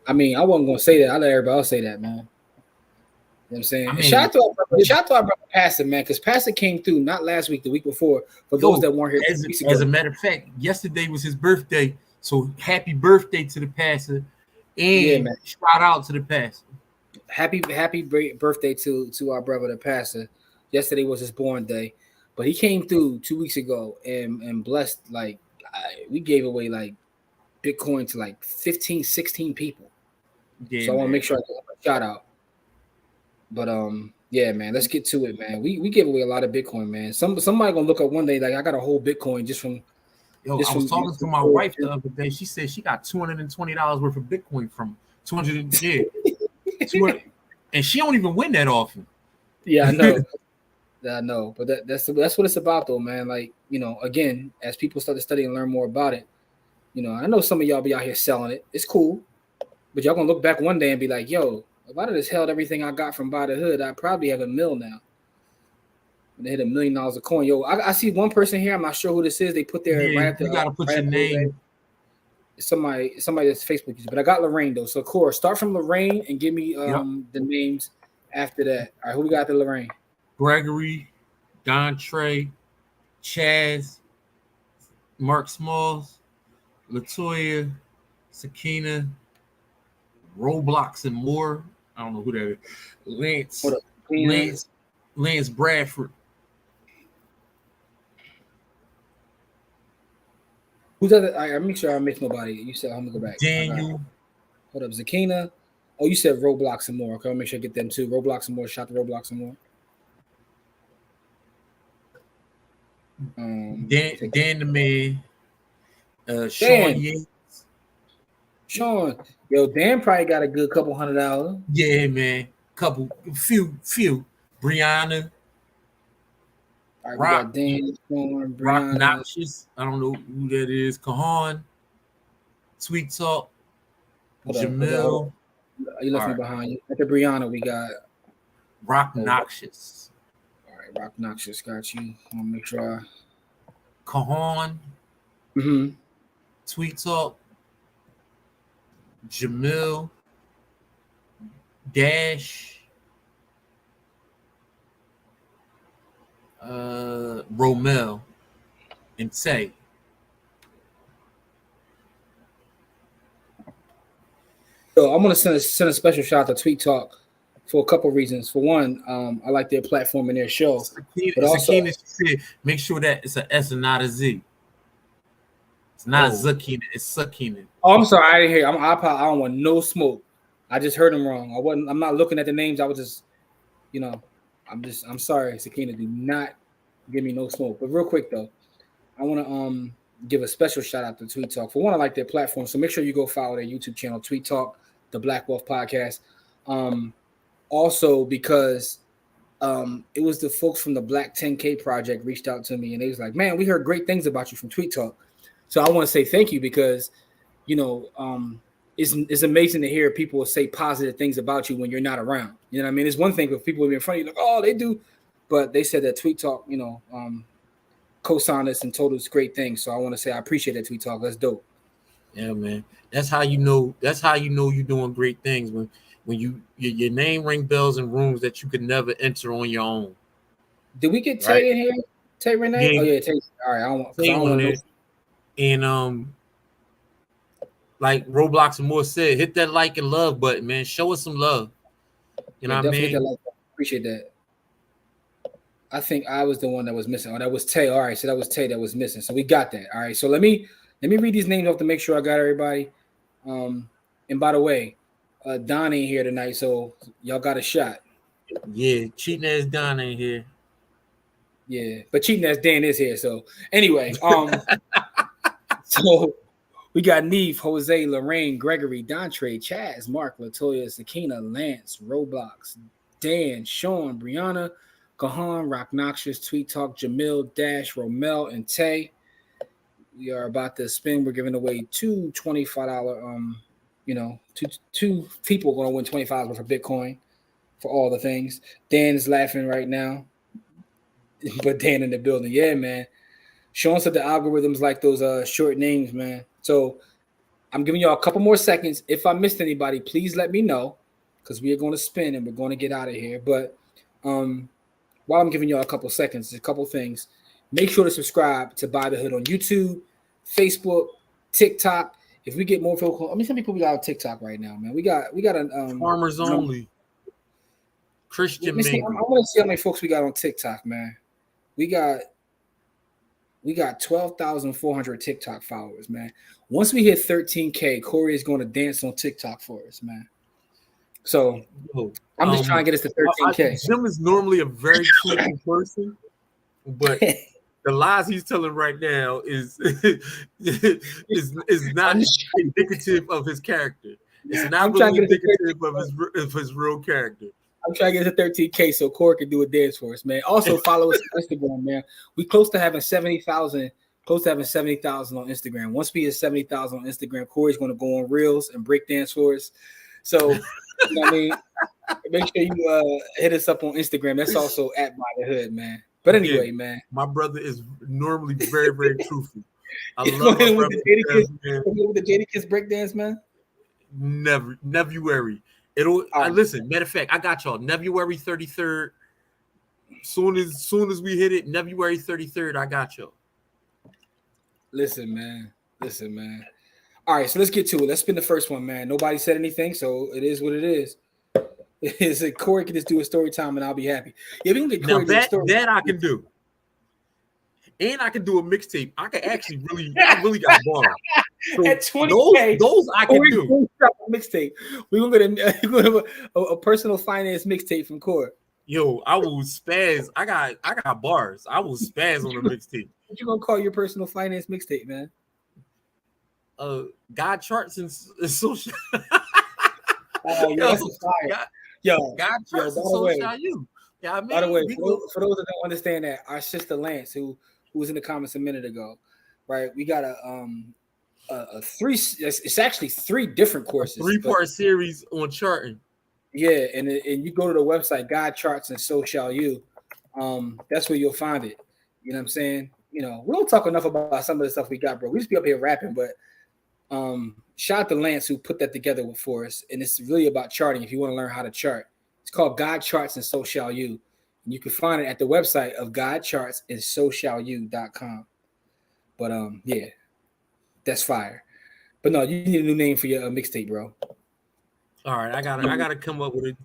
Speaker 2: I mean, I wasn't gonna say that. I let everybody else say that, man. You know what I'm saying? I mean, shout out to our brother Pastor, man, because Pastor came through not last week, the week before. For those that weren't here,
Speaker 1: as a matter of fact, yesterday was his birthday. So happy birthday to the pastor.
Speaker 2: Yeah,
Speaker 1: And
Speaker 2: man.
Speaker 1: shout out to the pastor.
Speaker 2: Happy birthday to our brother, the pastor. Yesterday was his born day, but he came through 2 weeks ago and blessed, like, we gave away like Bitcoin to like 15, 16 people.
Speaker 1: Yeah,
Speaker 2: So I want to
Speaker 1: man.
Speaker 2: make sure I give him a shout out. But yeah, man, let's get to it, man. We gave away a lot of Bitcoin, man. Somebody gonna look up one day, like, I got a whole Bitcoin just from
Speaker 1: Yo, I was talking to my
Speaker 2: oh,
Speaker 1: wife the other day. She said she got $220 worth of Bitcoin from 200. Yeah, 200, and she don't even win that often.
Speaker 2: yeah, I know. I know, but that's what it's about, though, man. Like, again, as people start to study and learn more about it, I know some of y'all be out here selling it. It's cool, but y'all gonna look back one day and be like, "Yo, if I'd have just held everything I got from Buy the Hood, I probably have a mill now." And they hit $1 million a coin. Yo, I see one person here. I'm not sure who this is. They put their
Speaker 1: Yeah,
Speaker 2: right at the
Speaker 1: you gotta put
Speaker 2: right
Speaker 1: your
Speaker 2: at the
Speaker 1: name.
Speaker 2: somebody that's Facebook user, but I got Lorraine though. So Cora, start from Lorraine and give me
Speaker 1: Yep.
Speaker 2: the names after that. All right, who we got to Lorraine?
Speaker 1: Gregory, Don Trey, Chaz, Mark Smalls, Latoya, Sakina, Roblox, and more. I don't know who that is.
Speaker 2: Hold
Speaker 1: Lance,
Speaker 2: up. Tina.
Speaker 1: Lance, Lance Bradford.
Speaker 2: Who's other? I make sure I miss nobody. You said I'm gonna go back. I got
Speaker 1: Daniel.
Speaker 2: hold up, Zakina. Oh, you said Roblox and more. Okay, I'll make sure I get them too. Roblox and more. Shout to Roblox and more.
Speaker 1: Dan the Man. Sean
Speaker 2: Dan,
Speaker 1: Yates.
Speaker 2: Sean, yo, Dan probably got a good couple $100.
Speaker 1: Yeah, man. Few. Brianna.
Speaker 2: All right, we got
Speaker 1: Rock.
Speaker 2: Dan, Sean,
Speaker 1: Rock
Speaker 2: Brianna.
Speaker 1: Noxious. I don't know who that is. Kahan. Sweet Talk.
Speaker 2: Hold
Speaker 1: Jamil.
Speaker 2: up. You left
Speaker 1: All
Speaker 2: me
Speaker 1: right.
Speaker 2: behind. You after Brianna, we got
Speaker 1: Rock Noxious.
Speaker 2: all right. Rock Noxious got you. I want to make sure.
Speaker 1: Kahan. Sweet Talk. Jamil. Dash. Romel. And Tay.
Speaker 2: So I'm gonna send a special shout out to Tweet Talk for a couple reasons. For one, I like their platform and their show, but also,
Speaker 1: Sakina said, make sure that it's an S and not a Z. It's not Zakina, it's Sakina.
Speaker 2: oh, I'm sorry, I didn't hear. I don't want no smoke. I just heard him wrong. I'm not looking at the names. I was just, I'm sorry, Sakina. Do not give me no smoke. But real quick though, I want to give a special shout out to Tweet Talk. For one, I like their platform, so make sure you go follow their YouTube channel, Tweet Talk, the Black Wolf Podcast. Also because it was the folks from the Black 10K Project reached out to me and they was like, "Man, we heard great things about you from Tweet Talk." So I want to say thank you because it's amazing to hear people say positive things about you when you're not around. You know what I mean? It's one thing if people are in front of you, like, "Oh, they do," but they said that Tweet Talk, co-signed us and told us great things. So I want to say I appreciate that, Tweet Talk. That's dope.
Speaker 1: Yeah, man. That's how you know. That's how you know you're doing great things when your name ring bells in rooms that you could never enter on your own.
Speaker 2: Did we get Tay
Speaker 1: right?
Speaker 2: in here? Tay Renee?
Speaker 1: Yeah,
Speaker 2: Oh yeah, Tay. All right, I don't want to know.
Speaker 1: And like Roblox and more said, hit that like and love button, man. Show us some love. You know what I mean?
Speaker 2: That like. Appreciate that. I think I was the one that was missing. Oh, that was Tay. All right, so that was Tay that was missing. So we got that. All right. So let me read these names off to make sure I got everybody. And by the way, Don ain't here tonight, so y'all got a shot.
Speaker 1: Yeah, cheating ass Don ain't here.
Speaker 2: Yeah, but cheating ass Dan is here. So anyway, so we got Neve, Jose, Lorraine, Gregory, Dontre, Chaz, Mark, Latoya, Sakina, Lance, Roblox, Dan, Sean, Brianna, Kahan, Rock Noxious, Tweet Talk, Jamil, Dash, Romel, and Tay. We are about to spin. We're giving away two $25. Two people are going to win $25 worth of Bitcoin for all the things. Dan is laughing right now, but Dan in the building. Yeah, man. Sean said the algorithms like those short names, man. So I'm giving y'all a couple more seconds. If I missed anybody, please let me know because we are going to spin and we're going to get out of here. But while I'm giving y'all a couple seconds, a couple things. Make sure to subscribe to Buy the Hood on YouTube, Facebook, TikTok, If we get more people, how many people we got on TikTok right now, man? We got an
Speaker 1: Farmers only. Christian
Speaker 2: let me see. I
Speaker 1: mingle.
Speaker 2: want to see how many folks we got on TikTok, man. We got 12,400 TikTok followers, man. Once we hit 13K, Corey is going to dance on TikTok for us, man. So I'm just trying to get us to 13K.
Speaker 1: Jim is normally a very truthful person, but the lies he's telling right now is not indicative of his character. It's not really indicative of his real character.
Speaker 2: I'm trying to get to 13K so Corey can do a dance for us, man. Also follow us on Instagram, man. We close to having 70,000. Close to having 70,000 on Instagram. Once we hit 70,000 on Instagram, Corey's going to go on Reels and break dance for us. So, you know what I mean? Make sure you hit us up on Instagram. That's also at By the Hood, man. But anyway, man.
Speaker 1: My brother is normally very, very truthful. I love my brother.
Speaker 2: With the Jada Kiss breakdance, man?
Speaker 1: Nevuary. Listen, matter of fact, I got y'all. Nevuary 33rd. Soon as we hit it, Nevuary 33rd, I got y'all.
Speaker 2: Listen, man. All right, so let's get to it. Let's spin the first one, man. Nobody said anything, so it is what it is. It's like Corey can just do a story time and I'll be happy. Yeah, we can get Corey
Speaker 1: now that I can do. And I can do a mixtape. I really got bars. So
Speaker 2: at 20K,
Speaker 1: those I can do.
Speaker 2: Mixtape. We're gonna get a personal finance mixtape from Corey.
Speaker 1: Yo, I will spaz. I got bars. I will spaz on a mixtape.
Speaker 2: What you gonna call your personal finance mixtape, man?
Speaker 1: God charts and social.
Speaker 2: Oh, yeah, that's fire.
Speaker 1: God charts and social you. Yeah, I mean,
Speaker 2: by the way, for those that don't understand that, our sister Lance, who was in the comments a minute ago, right? We got a three. It's actually 3 different courses.
Speaker 1: 3-part series on charting.
Speaker 2: Yeah, and you go to the website, God Charts and So Shall You. That's where you'll find it. You know what I'm saying? You know, we don't talk enough about some of the stuff we got, bro. We just be up here rapping, but shout out to Lance who put that together for us. And it's really about charting if you want to learn how to chart. It's called God Charts and So Shall You. And you can find it at the website of godchartsandsoshallyou.com. But yeah, that's fire. But no, you need a new name for your mixtape, bro.
Speaker 1: All right, I gotta come up with it.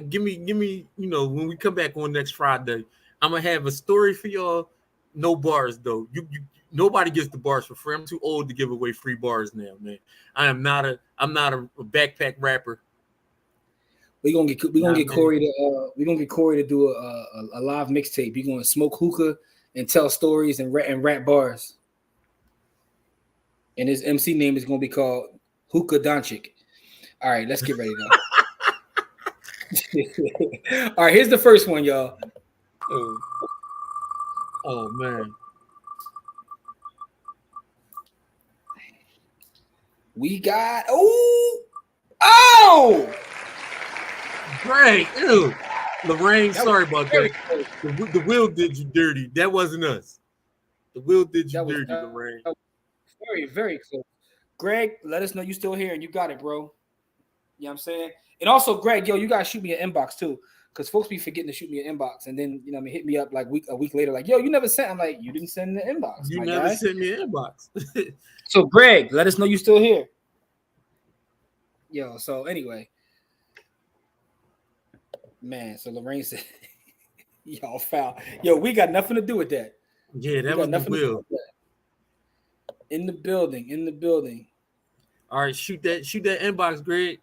Speaker 1: Give me, you know, when we come back on next Friday, I'm gonna have a story for y'all. No bars though. You nobody gets the bars for free. I'm too old to give away free bars now, man. I'm not a backpack rapper.
Speaker 2: We're gonna get Corey to do a live mixtape. You're gonna smoke hookah and tell stories and rap bars. And his MC name is gonna be called Hookah Doncic. All right, let's get ready though. All right, here's the first one, y'all.
Speaker 1: Oh man.
Speaker 2: We got
Speaker 1: Great. Ew. Lorraine, sorry about that. The wheel did you dirty. That wasn't us. The wheel did you dirty, Lorraine.
Speaker 2: Very, very close. Greg, let us know you still here and you got it, bro. You know what I'm saying? And also, Greg, yo, you gotta shoot me an inbox too. Because folks be forgetting to shoot me an inbox. And then, you know, hit me up like a week later, like, yo, you never sent. I'm like, you didn't send the inbox.
Speaker 1: You never sent me an inbox.
Speaker 2: So, Greg, let us know you still here. Yo, so anyway. Man, so Lorraine said, y'all foul. Yo, we got nothing to do with that.
Speaker 1: Yeah, that was the wheel.
Speaker 2: In the building.
Speaker 1: All right, shoot that inbox, Greg.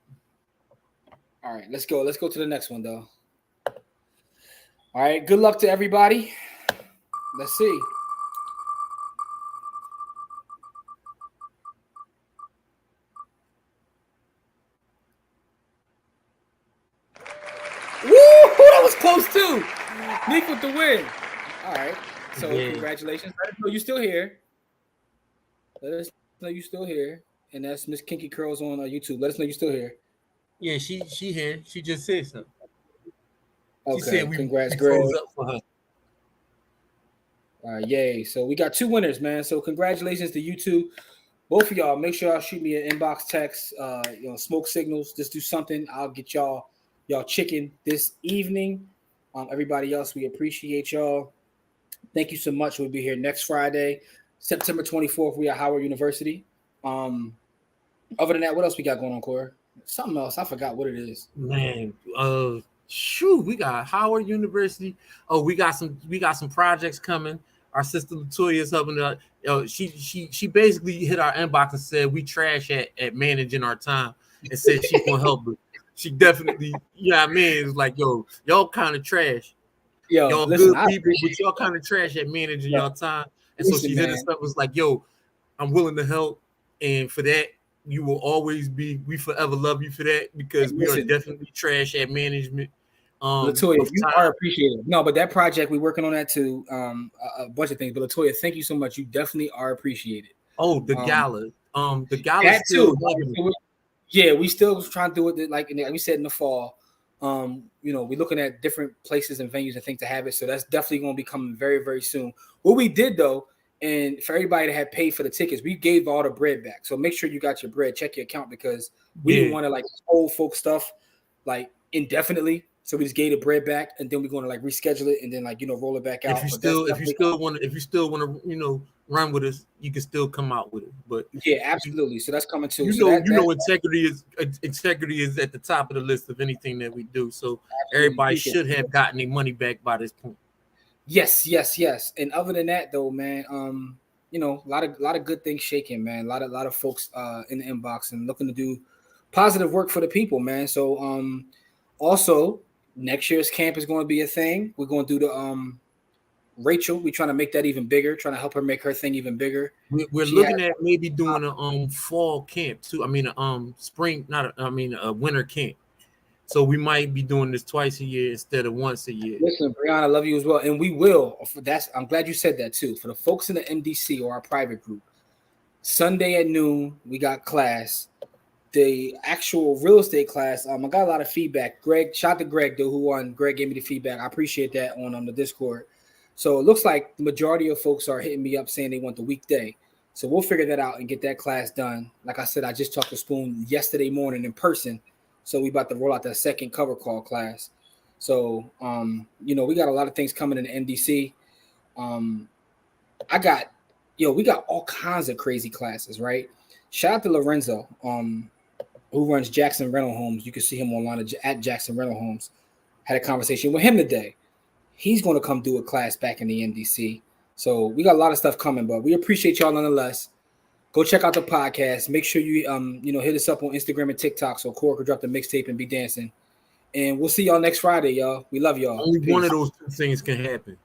Speaker 2: All right, let's go. Let's go to the next one, though. All right, good luck to everybody. Let's see. Woo! That was close too. Nick with the win. All right. So congratulations. Let us know you're still here. Let us know you're still here. And that's Miss Kinky Curls on YouTube. Let us know you're still here.
Speaker 1: Yeah, she here. She just said something.
Speaker 2: Okay. She said congrats, Greg. Up for her. All right, yay. So we got 2 winners, man. So congratulations to you two. Both of y'all. Make sure y'all shoot me an inbox text, smoke signals. Just do something. I'll get y'all chicken this evening. Everybody else, we appreciate y'all. Thank you so much. We'll be here next Friday, September 24th. We are Howard University. Other than that, what else we got going on, Corey? Something else. I forgot what it is.
Speaker 1: Man, shoot, we got Howard University. Oh, we got some projects coming. Our sister Latoya is helping us. She basically hit our inbox and said we trash at managing our time, and said she gonna help us. She definitely, I mean, it's like, yo, y'all kind of trash.
Speaker 2: Yo,
Speaker 1: Y'all
Speaker 2: listen,
Speaker 1: good people, but y'all kind of trash at managing y'all time. And so she hit us up, was like, yo, I'm willing to help, and for that, you will always be. We forever love you for that, because we are definitely trash at management.
Speaker 2: Latoya, you are appreciated. No, but that project, we're working on that too. A bunch of things. But Latoya, thank you so much. You definitely are appreciated.
Speaker 1: Oh, the gala. The gala still happening.
Speaker 2: Yeah, we still trying to do it like we said in the fall. We're looking at different places and venues and things to have it. So that's definitely going to be coming very, very soon. What we did though, and for everybody that had paid for the tickets, we gave all the bread back. So make sure you got your bread, check your account, because we didn't want to like hold folk stuff like indefinitely. So we just gave the bread back, and then we're going to like reschedule it and then roll it back out.
Speaker 1: If you still want to run with us, you can still come out with it. But
Speaker 2: yeah, absolutely. So that's coming too.
Speaker 1: Integrity is at the top of the list of anything that we do. So everybody should have gotten their money back by this point.
Speaker 2: Yes. And other than that, though, man, a lot of good things shaking, man. A lot of folks in the inbox and looking to do positive work for the people, man. So also next year's camp is going to be a thing. We're going to do the Rachel. We're trying to make that even bigger, trying to help her make her thing even bigger.
Speaker 1: We're looking at maybe doing a fall camp too. I mean, a winter camp. So we might be doing this twice a year instead of once a year.
Speaker 2: Listen, Brianna, I love you as well, and we will. I'm glad you said that too. For the folks in the MDC or our private group, Sunday at noon we got class. The actual real estate class, I got a lot of feedback. Greg, shout out to Greg, though, who won. Greg gave me the feedback. I appreciate that on the Discord. So it looks like the majority of folks are hitting me up saying they want the weekday. So we'll figure that out and get that class done. Like I said, I just talked to Spoon yesterday morning in person. So we about to roll out that second cover call class. So, we got a lot of things coming in the MDC. We got all kinds of crazy classes, right? Shout out to Lorenzo, who runs Jackson Rental Homes. You can see him online at Jackson Rental Homes. Had a conversation with him today. He's going to come do a class back in the MDC. So we got a lot of stuff coming, but we appreciate y'all nonetheless. Go check out the podcast. Make sure you hit us up on Instagram and TikTok so Cora could drop the mixtape and be dancing. And we'll see y'all next Friday, y'all. We love y'all.
Speaker 1: Only Peace. One of those two things can happen.